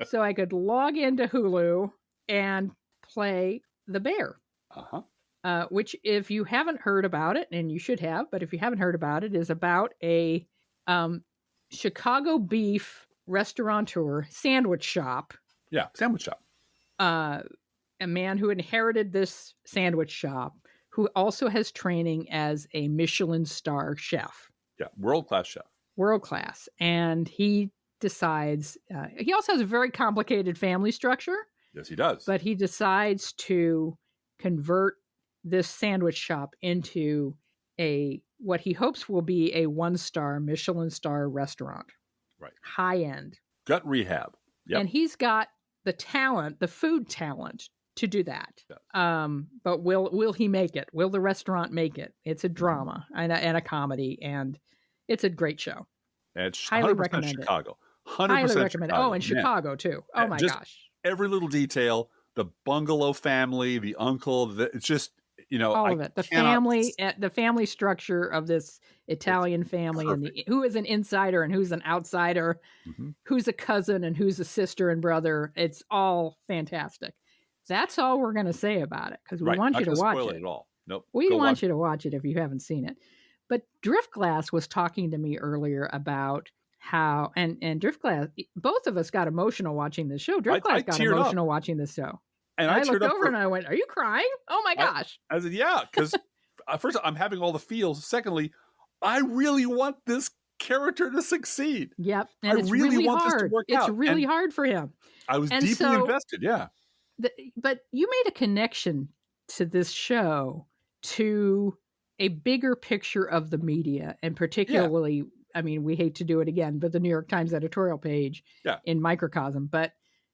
so I could log into Hulu and play The Bear. Which, if you haven't heard about it, and you should have, but if you haven't heard about it, is about a Chicago beef restaurateur, sandwich shop. Yeah, sandwich shop. A man who inherited this sandwich shop, who also has training as a Michelin star chef. Yeah, world-class chef. World-class. And he decides, he also has a very complicated family structure. Yes, he does. But he decides to convert this sandwich shop into what he hopes will be a 1-star Michelin star restaurant. Right. High end. Gut rehab. Yep. And he's got the talent, the food talent to do that. Yes. But will he make it? Will the restaurant make it? It's a drama and a comedy, and it's a great show. And it's highly 100% recommend Chicago. 100% highly recommend Chicago. it. Oh, and Chicago too. Oh my just gosh. Every little detail, the bungalow family, the uncle, it's just, all of it. The family structure of this Italian family, and who is an insider and who's an outsider, who's a cousin and who's a sister and brother. It's all fantastic. That's all we're going to say about it, because we want you to watch it. At all. Nope. We want you to watch it if you haven't seen it. But Driftglass was talking to me earlier about how, and Driftglass, both of us got emotional watching this show. Driftglass got emotional watching this show. And I looked over and I went, "Are you crying? Oh my gosh!" I said, "Yeah," because first I'm having all the feels. Secondly, I really want this character to succeed. Yep, and it's really want hard. This to work out. It's really hard for him. I was deeply invested. Yeah, but you made a connection to this show to a bigger picture of the media, and particularly, I mean, we hate to do it again, but the New York Times editorial page in Microcosm, but.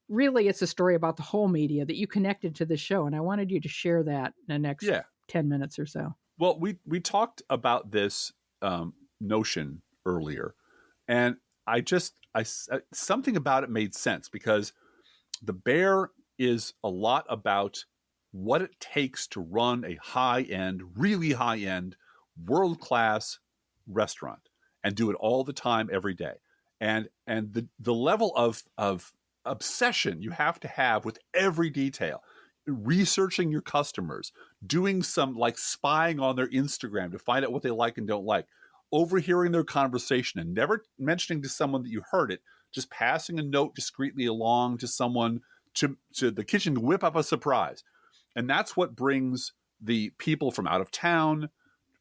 Really, it's a story about the whole media that you connected to the show, and I wanted you to share that in the next 10 minutes or so. Well, we talked about this notion earlier, and I something about it made sense, because The Bear is a lot about what it takes to run a high-end, really high-end, world-class restaurant and do it all the time, every day, and the level of obsession you have to have with every detail, researching your customers, doing some like spying on their Instagram to find out what they like and don't like, overhearing their conversation and never mentioning to someone that you heard it, just passing a note discreetly along to someone to the kitchen to whip up a surprise. And that's what brings the people from out of town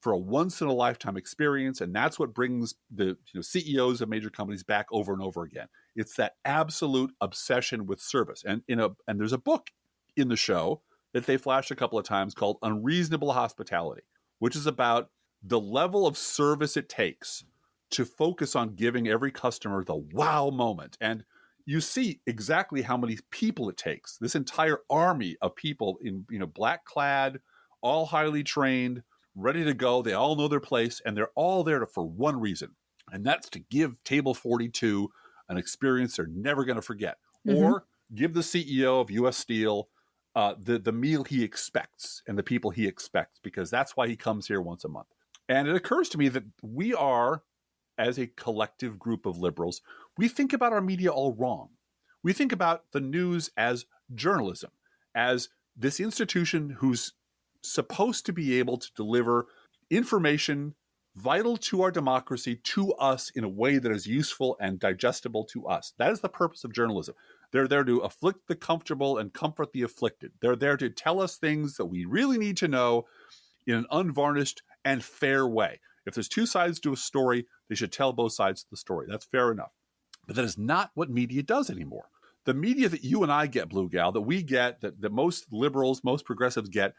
for a once-in-a-lifetime experience, and that's what brings the CEOs of major companies back over and over again. It's that absolute obsession with service. And there's a book in the show that they flashed a couple of times called Unreasonable Hospitality, which is about the level of service it takes to focus on giving every customer the wow moment. And you see exactly how many people it takes. This entire army of people in black clad, all highly trained, ready to go. They all know their place, and they're all there for one reason, and that's to give Table 42 an experience they're never going to forget, or give the CEO of U.S. Steel the meal he expects and the people he expects, because that's why he comes here once a month. And it occurs to me that we are, as a collective group of liberals, we think about our media all wrong. We think about the news as journalism, as this institution who's supposed to be able to deliver information vital to our democracy, to us in a way that is useful and digestible to us. That is the purpose of journalism. They're there to afflict the comfortable and comfort the afflicted. They're there to tell us things that we really need to know in an unvarnished and fair way. If there's two sides to a story, they should tell both sides of the story. That's fair enough. But that is not what media does anymore. The media that you and I get, Blue Gal, that we get, that most liberals, most progressives get,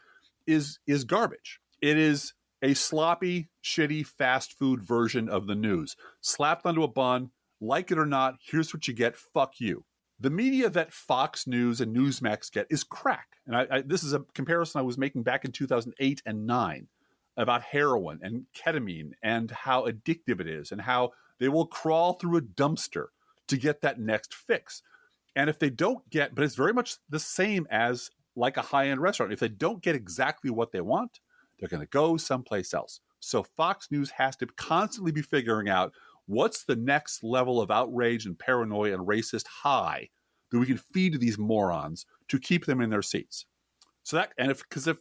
is garbage. It is a sloppy, shitty, fast food version of the news. Slapped onto a bun, like it or not, here's what you get, fuck you. The media that Fox News and Newsmax get is crack. And this is a comparison I was making back in 2008 and 9 about heroin and ketamine and how addictive it is and how they will crawl through a dumpster to get that next fix. And if they don't get, but it's very much the same as like a high-end restaurant. If they don't get exactly what they want, they're going to go someplace else. So Fox News has to constantly be figuring out what's the next level of outrage and paranoia and racist high that we can feed to these morons to keep them in their seats. So that, and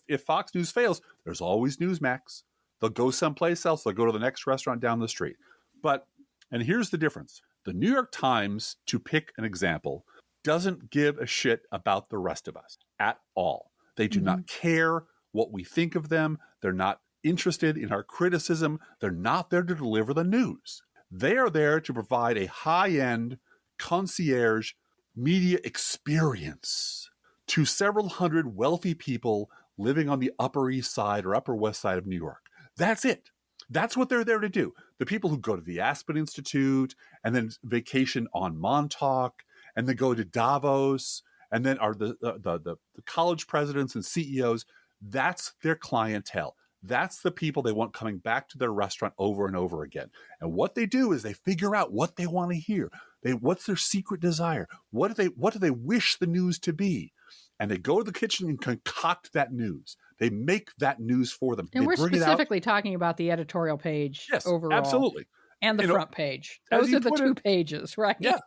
if Fox News fails, there's always Newsmax. They'll go someplace else. They'll go to the next restaurant down the street. And here's the difference. The New York Times, to pick an example, doesn't give a shit about the rest of us at all. They do not care what we think of them. They're not interested in our criticism. They're not there to deliver the news. They are there to provide a high-end concierge media experience to several hundred wealthy people living on the Upper East Side or Upper West Side of New York. That's it. That's what they're there to do. The people who go to the Aspen Institute and then vacation on Montauk and then go to Davos and then are the college presidents and CEOs, that's their clientele. That's the people they want coming back to their restaurant over and over again. And what they do is they figure out what they want to hear. What's their secret desire? What do they wish the news to be? And they go to the kitchen and concoct that news. They make that news for them. And they we're specifically talking about the editorial page overall. Absolutely. And the front page. Those are the two pages, right? Yeah.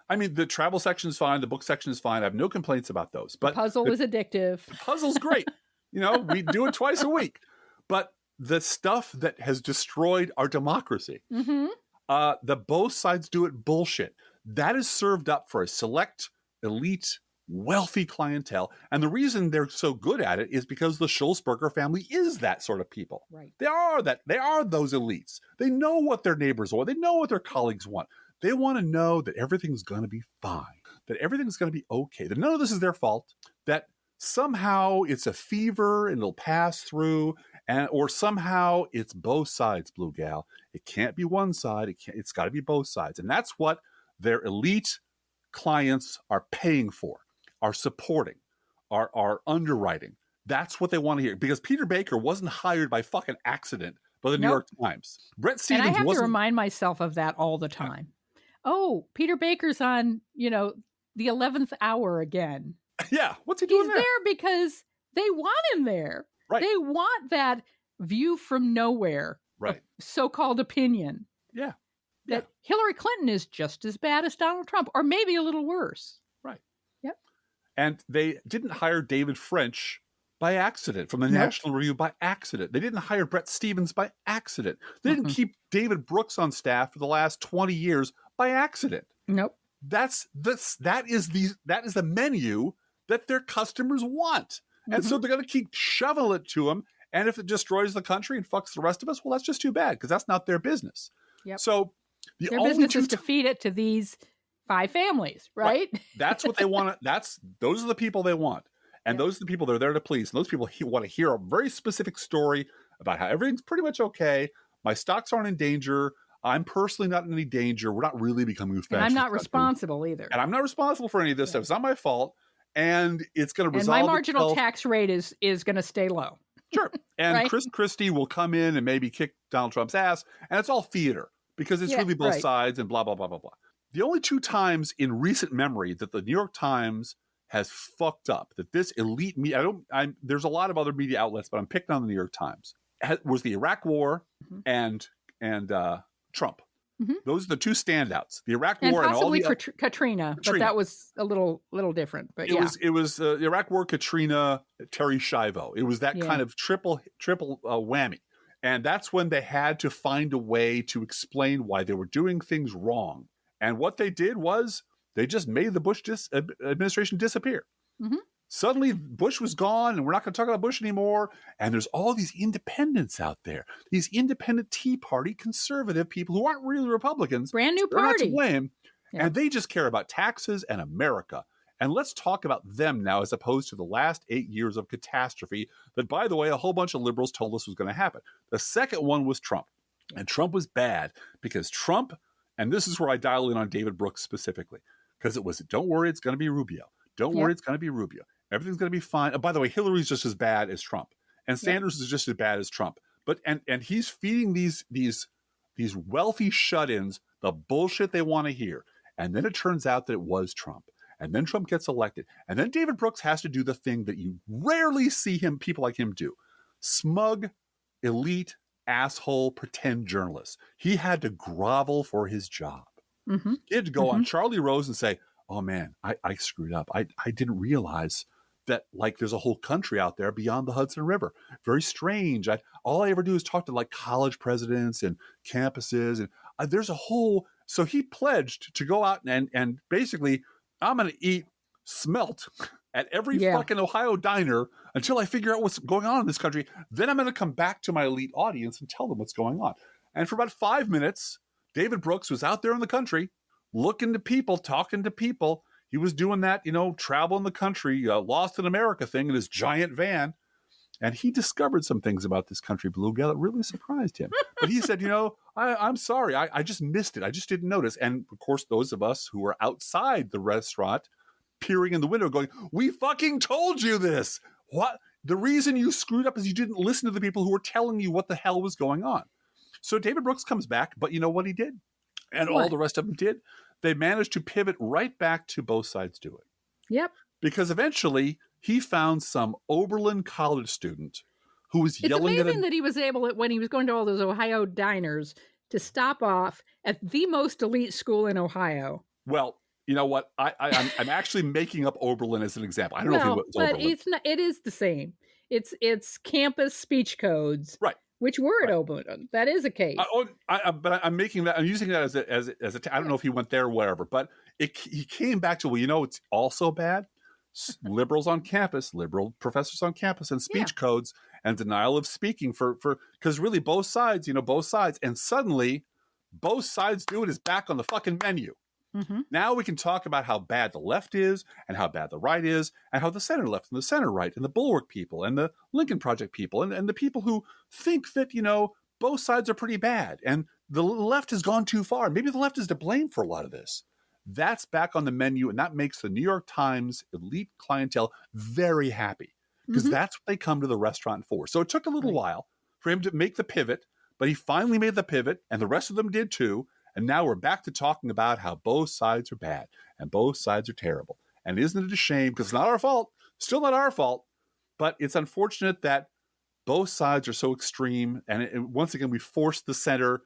I mean, the travel section is fine. The book section is fine. I have no complaints about those. But the puzzle is addictive. The puzzle's great. We do it twice a week. But the stuff that has destroyed our democracy, the both sides do it bullshit. That is served up for a select, elite, wealthy clientele. And the reason they're so good at it is because the Schulzberger family is that sort of people. Right. They are those elites. They know what their neighbors want. They know what their colleagues want. They want to know that everything's going to be fine, that everything's going to be okay, that none of this is their fault, that somehow it's a fever and it'll pass through, or somehow it's both sides, Blue Gal. It can't be one side. It's got to be both sides. And that's what their elite clients are paying for, are supporting, are underwriting. That's what they want to hear. Because Peter Baker wasn't hired by fucking accident by the New York Times. Bret Stephens and I have to remind myself of that all the time. Oh, Peter Baker's on, the 11th hour again. Yeah, what's he doing there? He's there because they want him there. Right. They want that view from nowhere, right? So-called opinion. Yeah. That Hillary Clinton is just as bad as Donald Trump, or maybe a little worse. Right. Yep. And they didn't hire David French by accident from the National Review by accident. They didn't hire Bret Stephens by accident. They didn't keep David Brooks on staff for the last 20 years by accident. Nope. That is the menu that their customers want. And so they're going to keep shoveling it to them. And if it destroys the country and fucks the rest of us, well, that's just too bad because that's not their business. Yep. So their business is to feed it to these 5 families, right? That's what they want. Those are the people they want. And those are the people they're there to please. And those people want to hear a very specific story about how everything's pretty much okay. My stocks aren't in danger. I'm personally not in any danger. We're not really becoming a fascist And I'm not country. responsible either. And I'm not responsible for any of this stuff. It's not my fault. And it's going to resolve And my marginal itself. tax rate is going to stay low. Sure. And Right? Chris Christie will come in and maybe kick Donald Trump's ass. And it's all theater because it's really both sides and blah, blah, blah, blah, blah. The only 2 times in recent memory that the New York Times has fucked up, that this elite media, there's a lot of other media outlets, but I'm picking on the New York Times, was the Iraq War and Trump. Those are the 2 standouts. The Iraq War and all the Katrina, but that was a little different. But it was the Iraq War, Katrina, Terry Schiavo. It was that kind of triple whammy. And that's when they had to find a way to explain why they were doing things wrong. And what they did was they just made the Bush administration disappear. Mm-hmm. Suddenly, Bush was gone, and we're not going to talk about Bush anymore. And there's all these independents out there, these independent Tea Party conservative people who aren't really Republicans. Brand new They're party. not to blame. Yeah. And they just care about taxes and America. And let's talk about them now as opposed to the last 8 years of catastrophe that, by the way, a whole bunch of liberals told us was going to happen. The second one was Trump. And Trump was bad because Trump, and this is where I dial in on David Brooks specifically, because it was, don't worry, it's going to be Rubio. Don't worry, it's going to be Rubio. Everything's going to be fine. By the way, Hillary's just as bad as Trump. And Sanders is just as bad as Trump. But and he's feeding these wealthy shut-ins the bullshit they want to hear. And then it turns out that it was Trump. And then Trump gets elected. And then David Brooks has to do the thing that you rarely see people like him do. Smug, elite, asshole, pretend journalist. He had to grovel for his job. Mm-hmm. He had to go on Charlie Rose and say, oh man, I screwed up. I didn't realize that like there's a whole country out there beyond the Hudson River. Very strange. All I ever do is talk to like college presidents and campuses, and there's a whole. So he pledged to go out and basically, I'm going to eat smelt at every fucking Ohio diner until I figure out what's going on in this country. Then I'm going to come back to my elite audience and tell them what's going on. And for about 5 minutes, David Brooks was out there in the country looking to people, talking to people. He was doing that, traveling the country, Lost in America thing in his giant van. And he discovered some things about this country bluegill that really surprised him. But he said, I'm sorry, I just missed it. I just didn't notice. And of course, those of us who were outside the restaurant, peering in the window going, we fucking told you this. What? The reason you screwed up is you didn't listen to the people who were telling you what the hell was going on. So David Brooks comes back, but you know what he did? And all the rest of them did? They managed to pivot right back to both sides do it. Yep. Because eventually he found some Oberlin college student who was yelling at him. It's amazing that he was able, when he was going to all those Ohio diners, to stop off at the most elite school in Ohio. Well, you know what? I'm actually making up Oberlin as an example. I don't know if it was Oberlin. But it's not, it is the same. It's campus speech codes. Right. Which were at Oberlin. That is a case. But I'm making that. I'm using that as a. I don't know if he went there or whatever. But he came back to, it's also bad. Liberals on campus, liberal professors on campus, and speech codes and denial of speaking for because really both sides, and suddenly both sides do it is back on the fucking menu. Mm-hmm. Now we can talk about how bad the left is and how bad the right is and how the center left and the center right and the Bulwark people and the Lincoln Project people and the people who think that, both sides are pretty bad and the left has gone too far. Maybe the left is to blame for a lot of this. That's back on the menu, and that makes the New York Times elite clientele very happy because that's what they come to the restaurant for. So it took a little while for him to make the pivot, but he finally made the pivot and the rest of them did too. And now we're back to talking about how both sides are bad and both sides are terrible. And isn't it a shame? Because it's not our fault. Still not our fault. But it's unfortunate that both sides are so extreme. And once again, we force the center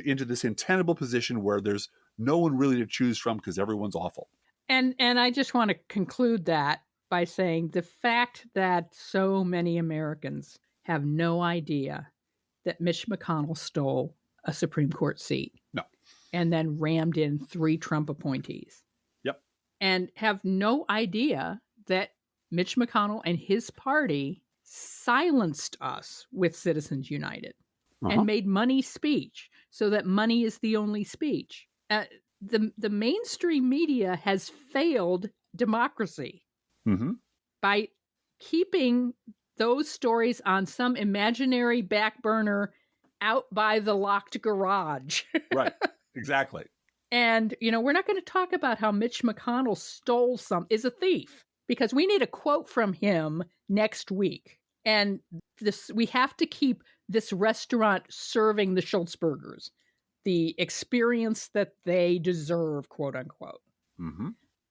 into this untenable position where there's no one really to choose from because everyone's awful. And I just want to conclude that by saying the fact that so many Americans have no idea that Mitch McConnell stole a Supreme Court seat. No. And then rammed in 3 Trump appointees. Yep. And have no idea that Mitch McConnell and his party silenced us with Citizens United and made money speech so that money is the only speech. The mainstream media has failed democracy by keeping those stories on some imaginary back burner out by the locked garage. Right. Exactly. And, we're not going to talk about how Mitch McConnell is a thief, because we need a quote from him next week. And we have to keep this restaurant serving the Schultzbergers the experience that they deserve, quote unquote.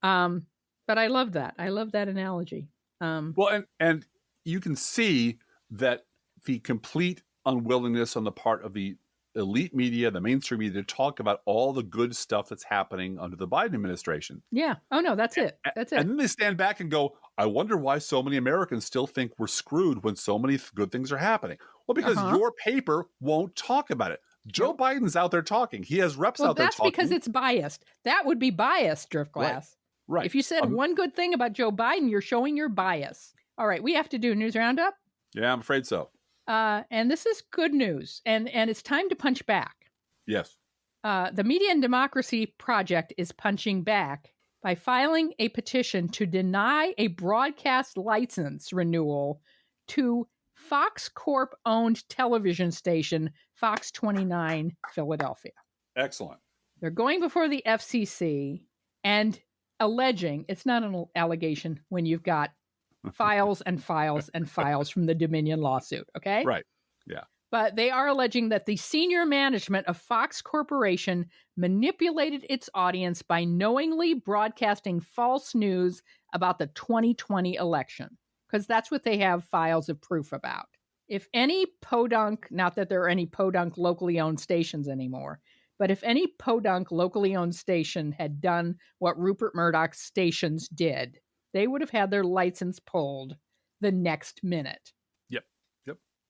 But I love that. I love that analogy. Well, and you can see that the complete unwillingness on the part of the elite media, the mainstream media, to talk about all the good stuff that's happening under the Biden administration. Yeah. Oh, no, that's it. That's it. And then they stand back and go, I wonder why so many Americans still think we're screwed when so many good things are happening. Well, because your paper won't talk about it. Joe Biden's out there talking. He has reps out there talking. Well, that's because it's biased. That would be biased, Driftglass. Right. If you said one good thing about Joe Biden, you're showing your bias. All right, we have to do a news roundup. Yeah, I'm afraid so. And this is good news, and it's time to punch back. Yes. The Media and Democracy Project is punching back by filing a petition to deny a broadcast license renewal to Fox Corp-owned television station Fox 29 Philadelphia. Excellent. They're going before the FCC and alleging, it's not an allegation when you've got files and files and files from the Dominion lawsuit, okay? Right, yeah. But they are alleging that the senior management of Fox Corporation manipulated its audience by knowingly broadcasting false news about the 2020 election, because that's what they have files of proof about. If any podunk, not that there are any podunk locally owned stations anymore, but if any podunk locally owned station had done what Rupert Murdoch's stations did, they would have had their license pulled the next minute. Yep.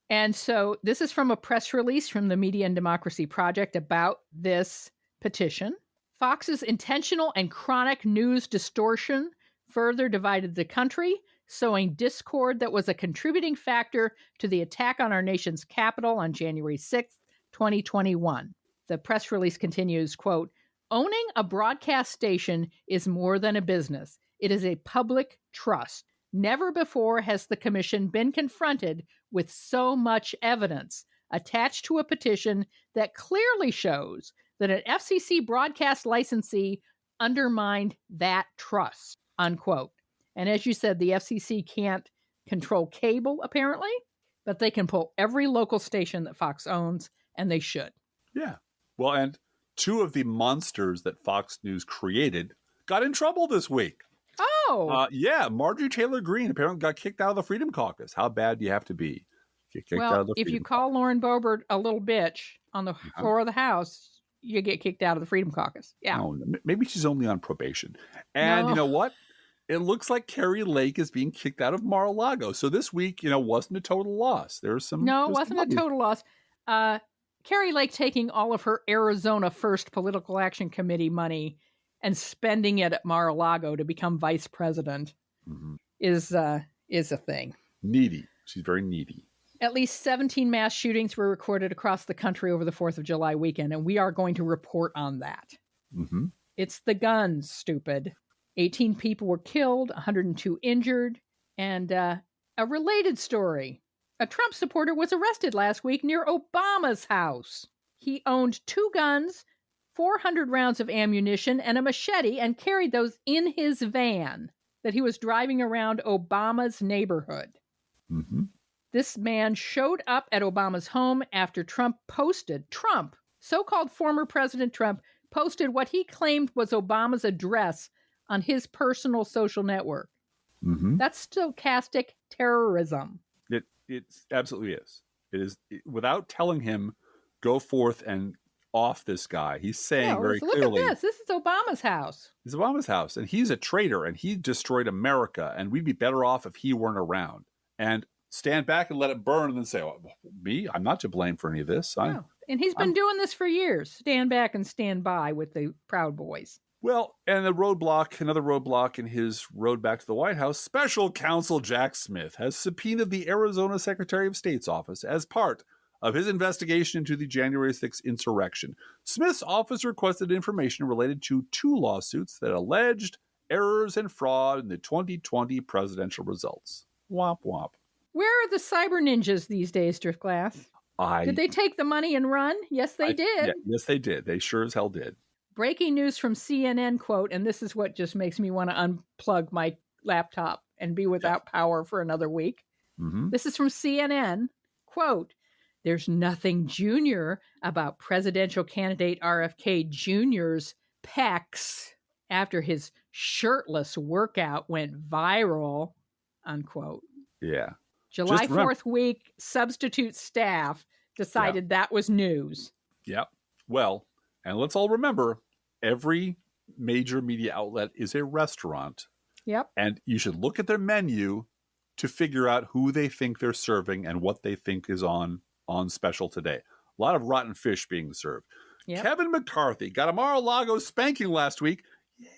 And so this is from a press release from the Media and Democracy Project about this petition. Fox's intentional and chronic news distortion further divided the country, sowing discord that was a contributing factor to the attack on our nation's capital on January 6th, 2021. The press release continues, quote, "Owning a broadcast station is more than a business. It is a public trust. Never before has the commission been confronted with so much evidence attached to a petition that clearly shows that an FCC broadcast licensee undermined that trust," unquote. And as you said, the FCC can't control cable, apparently, but they can pull every local station that Fox owns, and they should. Yeah. Well, and two of the monsters that Fox News created got in trouble this week. Oh! Yeah, Marjorie Taylor Greene apparently got kicked out of the Freedom Caucus. How bad do you have to be? Well, if you call Lauren Boebert a little bitch on the floor of the House, you get kicked out of the Freedom Caucus. Yeah. Oh, maybe she's only on probation. And you know what? It looks like Carrie Lake is being kicked out of Mar-a-Lago. So this week, wasn't a total loss. There's some. No, it wasn't a total loss. Carrie Lake taking all of her Arizona First Political Action Committee money and spending it at Mar-a-Lago to become vice president is a thing. Needy. She's very needy. At least 17 mass shootings were recorded across the country over the 4th of July weekend, and we are going to report on that. Mm-hmm. It's the guns, stupid. 18 people were killed, 102 injured, and a related story. A Trump supporter was arrested last week near Obama's house. He owned 2 guns, 400 rounds of ammunition, and a machete, and carried those in his van that he was driving around Obama's neighborhood. Mm-hmm. This man showed up at Obama's home after so-called former President Trump, posted what he claimed was Obama's address on his personal social network. Mm-hmm. That's stochastic terrorism. It absolutely is. It is, without telling him, go forth and off this guy. He's saying very clearly. Look at this. This is Obama's house. It's Obama's house, and he's a traitor, and he destroyed America, and we'd be better off if he weren't around. And stand back and let it burn, and then say, "Oh, me? I'm not to blame for any of this." No. And he's been doing this for years. Stand back and stand by with the Proud Boys. Well, and another roadblock in his road back to the White House, Special Counsel Jack Smith has subpoenaed the Arizona Secretary of State's office as part of his investigation into the January 6th insurrection. Smith's office requested information related to 2 lawsuits that alleged errors and fraud in the 2020 presidential results. Womp womp. Where are the cyber ninjas these days, Driftglass? Did they take the money and run? Yes, they did. Yeah, yes, they did. They sure as hell did. Breaking news from CNN, quote, and this is what just makes me want to unplug my laptop and be without power for another week. Mm-hmm. This is from CNN, quote, "There's nothing junior about presidential candidate RFK Jr.'s pecs after his shirtless workout went viral," unquote. Yeah. July 4th week, substitute staff decided that was news. Yep. Well, and let's all remember, every major media outlet is a restaurant. Yep. And you should look at their menu to figure out who they think they're serving and what they think is on special today. A lot of rotten fish being served. Yep. Kevin McCarthy got a Mar-a-Lago spanking last week,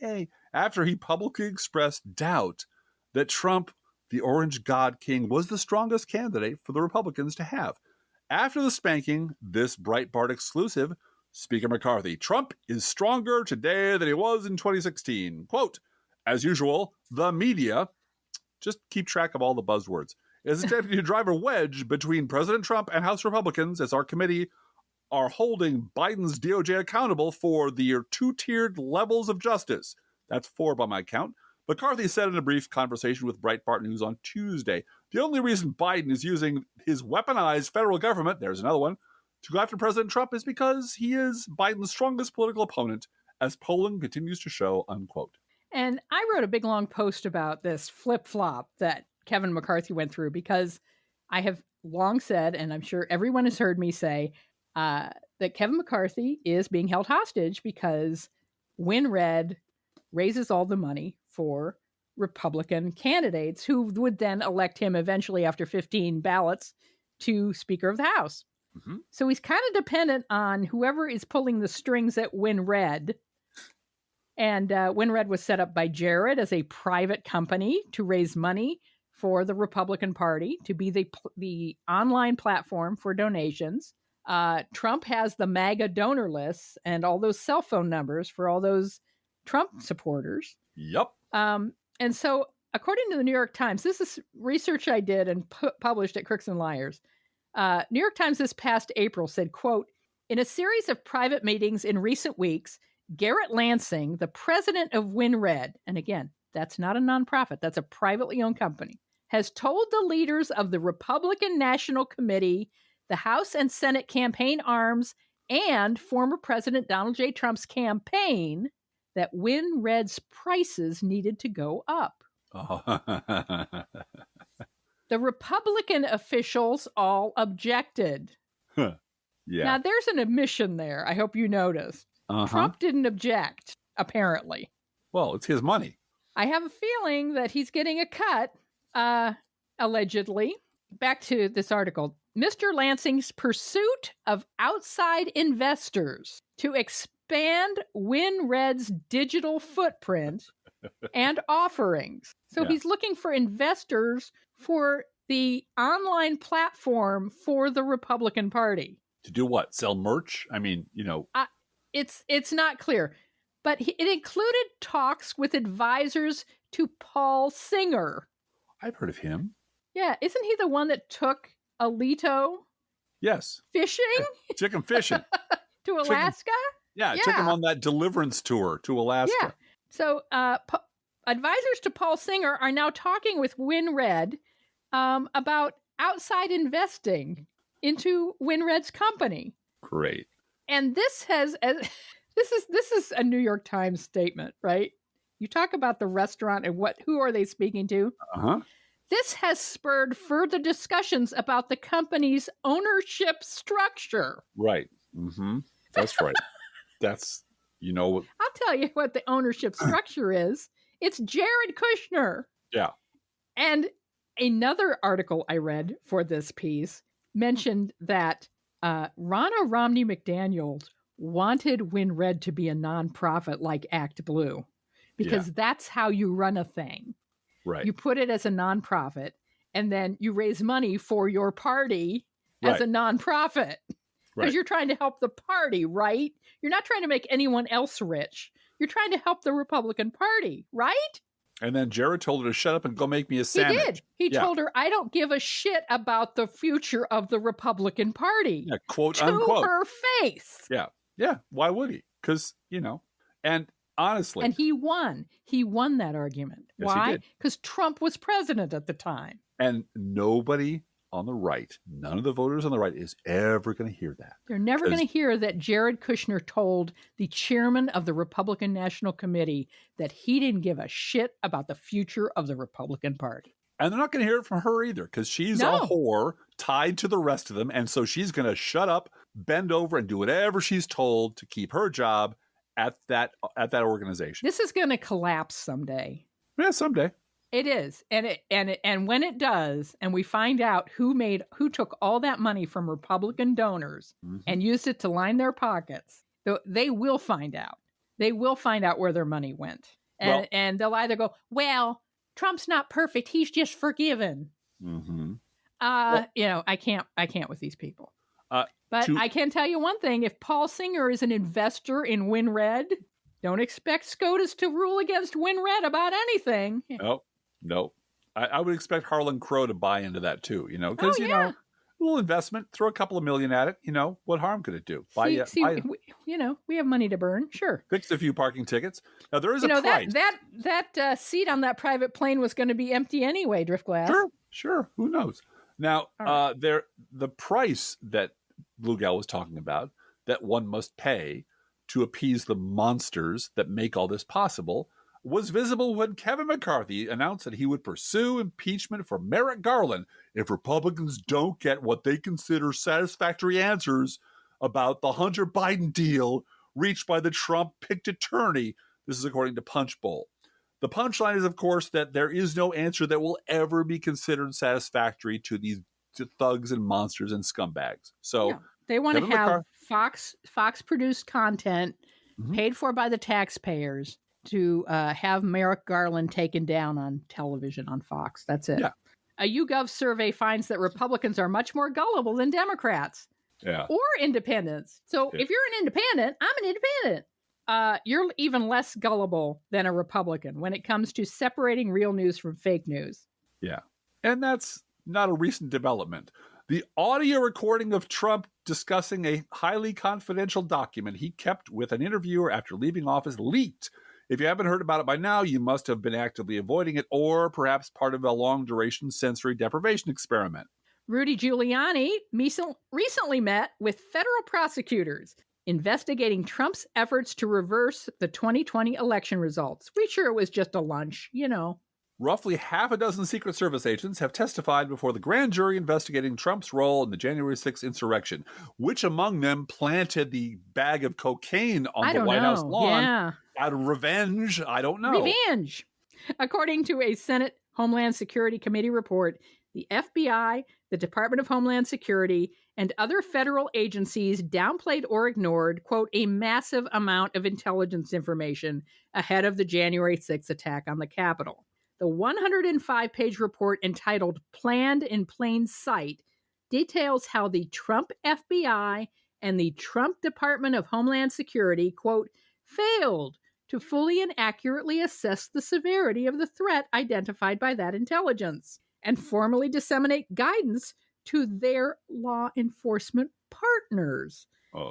yay, after he publicly expressed doubt that Trump, the Orange God King, was the strongest candidate for the Republicans to have. After the spanking, this Breitbart exclusive, Speaker McCarthy, Trump is stronger today than he was in 2016. Quote, as usual, the media, just keep track of all the buzzwords, is attempting to drive a wedge between President Trump and House Republicans as our committee are holding Biden's DOJ accountable for the two-tiered levels of justice. That's 4 by my count. McCarthy said in a brief conversation with Breitbart News on Tuesday, the only reason Biden is using his weaponized federal government, there's another one, to go after President Trump is because he is Biden's strongest political opponent, as polling continues to show, unquote. And I wrote a big long post about this flip-flop that Kevin McCarthy went through because I have long said, and I'm sure everyone has heard me say, that Kevin McCarthy is being held hostage because Win Red raises all the money for Republican candidates who would then elect him eventually after 15 ballots to Speaker of the House. Mm-hmm. So he's kind of dependent on whoever is pulling the strings at Win Red. And Win Red was set up by Jared as a private company to raise money for the Republican Party, to be the online platform for donations. Trump has the MAGA donor lists and all those cell phone numbers for all those Trump supporters. Yep. And so, according to the New York Times, this is research I did and published at Crooks and Liars. New York Times this past April said, quote, in a series of private meetings in recent weeks, Garrett Lansing, the president of WinRed, and again, that's not a nonprofit, that's a privately owned company, has told the leaders of the Republican National Committee, the House and Senate campaign arms, and former President Donald J. Trump's campaign that WinRed's prices needed to go up. The Republican officials all objected. Yeah. Now, there's an admission there. I hope you noticed. Trump didn't object, apparently. Well, it's his money. I have a feeling that he's getting a cut, allegedly. Back to this article. Mr. Lansing's pursuit of outside investors to expand WinRed's digital footprint and offerings. So he's looking for investors for the online platform for the Republican Party. To do what? Sell merch? I mean, you know. It's not clear. But it included talks with advisors to Paul Singer. I've heard of him. Yeah, isn't he the one that took Alito? Yes. Fishing? Took him fishing. To Alaska? Took him on that deliverance tour to Alaska. Yeah. So advisors to Paul Singer are now talking with WinRed about outside investing into WinRed's company. Great. And this is a New York Times statement, right? You talk about the restaurant and who are they speaking to? This has spurred further discussions about the company's ownership structure. Right. Mm-hmm. That's right. That's, I'll tell you what the ownership structure is. It's Jared Kushner. Yeah. And another article I read for this piece mentioned that Ronna Romney McDaniel wanted WinRed to be a nonprofit like Act Blue because that's how you run a thing. Right. You put it as a nonprofit, and then you raise money for your party as a nonprofit because you're trying to help the party, right? You're not trying to make anyone else rich. You're trying to help the Republican Party, right? And then Jared told her to shut up and go make me a sandwich. He did. He told her, I don't give a shit about the future of the Republican Party. Yeah, quote, to unquote. To her face. Yeah. Yeah. Why would he? Because, and honestly. And he won. He won that argument. Yes, why? Because Trump was president at the time. And nobody on the right, none of the voters on the right is ever going to hear that. They're never going to hear that Jared Kushner told the chairman of the Republican National Committee that he didn't give a shit about the future of the Republican Party. And they're not going to hear it from her either because she's a whore tied to the rest of them. And so she's going to shut up, bend over, and do whatever she's told to keep her job at that organization. This is going to collapse someday. Yeah, someday. It is. And when it does, and we find out who took all that money from Republican donors and used it to line their pockets, they will find out. They will find out where their money went. And they'll either go, well, Trump's not perfect. He's just forgiven. Mm-hmm. I can't with these people. But I can tell you one thing. If Paul Singer is an investor in WinRed, don't expect SCOTUS to rule against WinRed about anything. No. I would expect Harlan Crow to buy into that too, because, a little investment, throw a couple of million at it, what harm could it do? We have money to burn, sure. Fix a few parking tickets. Now, there is a price. That seat on that private plane was going to be empty anyway, Driftglass. Sure. Who knows? Now, the price that Blue Gal was talking about, that one must pay to appease the monsters that make all this possible, was visible when Kevin McCarthy announced that he would pursue impeachment for Merrick Garland if Republicans don't get what they consider satisfactory answers about the Hunter Biden deal reached by the Trump-picked attorney. This is according to Punchbowl. The punchline is, of course, that there is no answer that will ever be considered satisfactory to these thugs and monsters and scumbags. So they want to have Fox-produced content paid for by the taxpayers to have Merrick Garland taken down on television on Fox. That's it. Yeah. A YouGov survey finds that Republicans are much more gullible than Democrats or independents. So if you're an independent, I'm an independent. You're even less gullible than a Republican when it comes to separating real news from fake news. Yeah. And that's not a recent development. The audio recording of Trump discussing a highly confidential document he kept with an interviewer after leaving office leaked. If you haven't heard about it by now, you must have been actively avoiding it or perhaps part of a long-duration sensory deprivation experiment. Rudy Giuliani recently met with federal prosecutors investigating Trump's efforts to reverse the 2020 election results. We sure it was just a lunch, Roughly half a dozen Secret Service agents have testified before the grand jury investigating Trump's role in the January 6th insurrection. Which among them planted the bag of cocaine on the White House lawn out of revenge? I don't know. Revenge! According to a Senate Homeland Security Committee report, the FBI, the Department of Homeland Security, and other federal agencies downplayed or ignored, quote, a massive amount of intelligence information ahead of the January 6th attack on the Capitol. The 105-page report entitled Planned in Plain Sight details how the Trump FBI and the Trump Department of Homeland Security, quote, failed to fully and accurately assess the severity of the threat identified by that intelligence and formally disseminate guidance to their law enforcement partners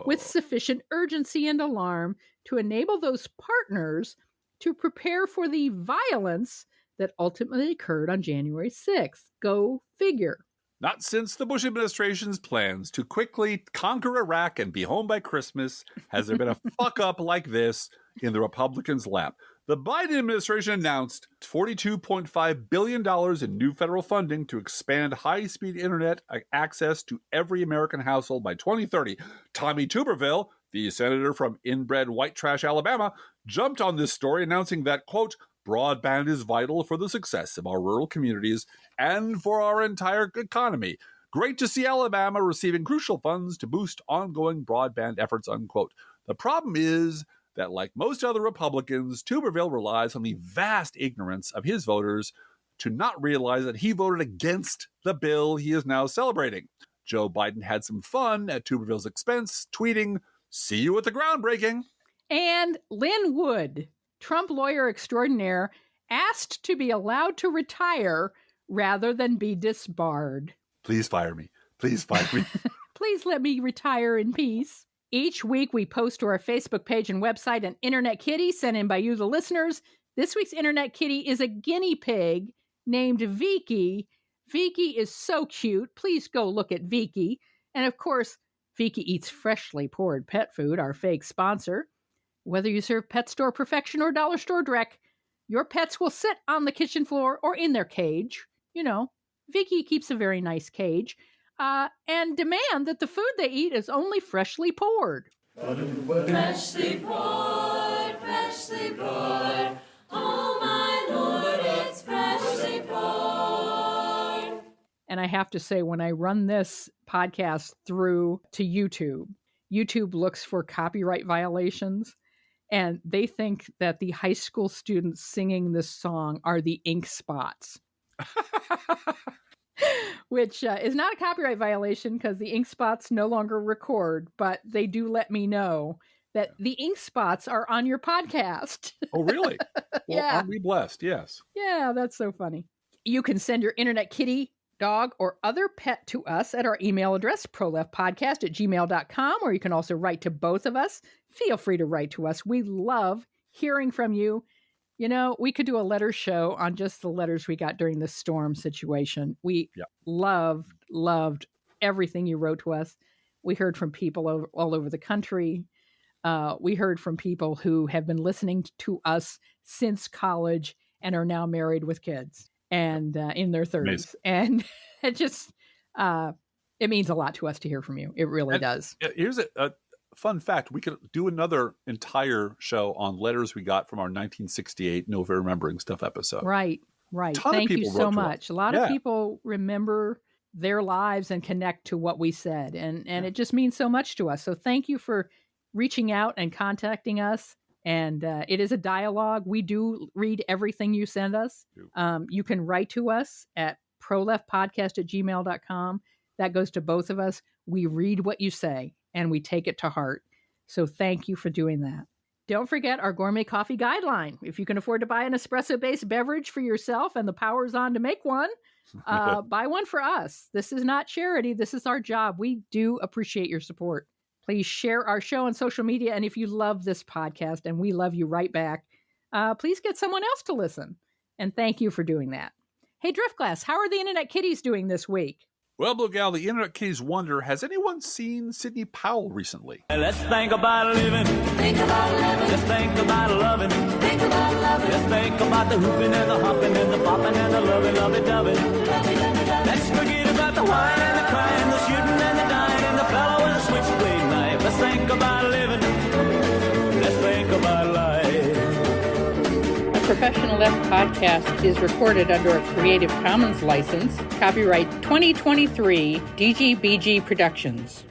with sufficient urgency and alarm to enable those partners to prepare for the violence that ultimately occurred on January 6th. Go figure. Not since the Bush administration's plans to quickly conquer Iraq and be home by Christmas has there been a fuck-up like this in the Republicans' lap. The Biden administration announced $42.5 billion in new federal funding to expand high-speed internet access to every American household by 2030. Tommy Tuberville, the senator from inbred white trash Alabama, jumped on this story announcing that, quote, broadband is vital for the success of our rural communities and for our entire economy. Great to see Alabama receiving crucial funds to boost ongoing broadband efforts, unquote. The problem is that, like most other Republicans, Tuberville relies on the vast ignorance of his voters to not realize that he voted against the bill he is now celebrating. Joe Biden had some fun at Tuberville's expense, tweeting, "See you at the groundbreaking." And Lynn Wood, Trump lawyer extraordinaire, asked to be allowed to retire rather than be disbarred. Please fire me. Please fire me. Please let me retire in peace. Each week we post to our Facebook page and website an Internet Kitty sent in by you, the listeners. This week's Internet Kitty is a guinea pig named Vicky. Vicky is so cute. Please go look at Vicky. And of course, Vicky eats freshly poured pet food, our fake sponsor. Whether you serve Pet Store Perfection or Dollar Store Dreck, your pets will sit on the kitchen floor or in their cage. Vicky keeps a very nice cage. And demand that the food they eat is only freshly poured. Freshly poured, oh my Lord, it's freshly And I have to say, when I run this podcast through to YouTube, YouTube looks for copyright violations, and they think that the high school students singing this song are the ink spots. Which is not a copyright violation because the ink spots no longer record, but they do let me know that the ink spots are on your podcast. Oh, really? Well, Yeah. aren't we blessed? Yes. Yeah, that's so funny. You can send your internet kitty, dog, or other pet to us at our email address, proleftpodcast@gmail.com, or you can also write to both of us. Feel free to write to us. We love hearing from you. You know, we could do a letter show on just the letters we got during the storm situation. We loved everything you wrote to us. We heard from people all over the country. We heard from people who have been listening to us since college and are now married with kids and in their 30s. Amazing. And it just, it means a lot to us to hear from you. It really does. Here's a fun fact. We could do another entire show on letters we got from our 1968 Nova Remembering Stuff episode. Right. Thank you so much. A lot of people remember their lives and connect to what we said. And it just means so much to us. So thank you for reaching out and contacting us. And it is a dialogue. We do read everything you send us. You can write to us at proleftpodcast@gmail.com. That goes to both of us. We read what you say and we take it to heart. So thank you for doing that. Don't forget our gourmet coffee guideline. If you can afford to buy an espresso-based beverage for yourself and the power's on to make one, buy one for us. This is not charity. This is our job. We do appreciate your support. Please share our show on social media. And if you love this podcast, and we love you right back, please get someone else to listen. And thank you for doing that. Hey, Driftglass, how are the Internet Kitties doing this week? Well, Blue Gal, the Internet Kitties wonder, has anyone seen Sidney Powell recently? Let's think about living. Think about living. Let's think about loving. Think about loving. Let's think about the hooping and the hopping and the popping and the loving, lovey-dovey. Let's forget about the wine and the crying, the shooting and the dying and the fellow with the switchblade knife. Let's think about living. Let's think about life. Professional Left podcast is recorded under a Creative Commons license. Copyright 2023 DGBG Productions.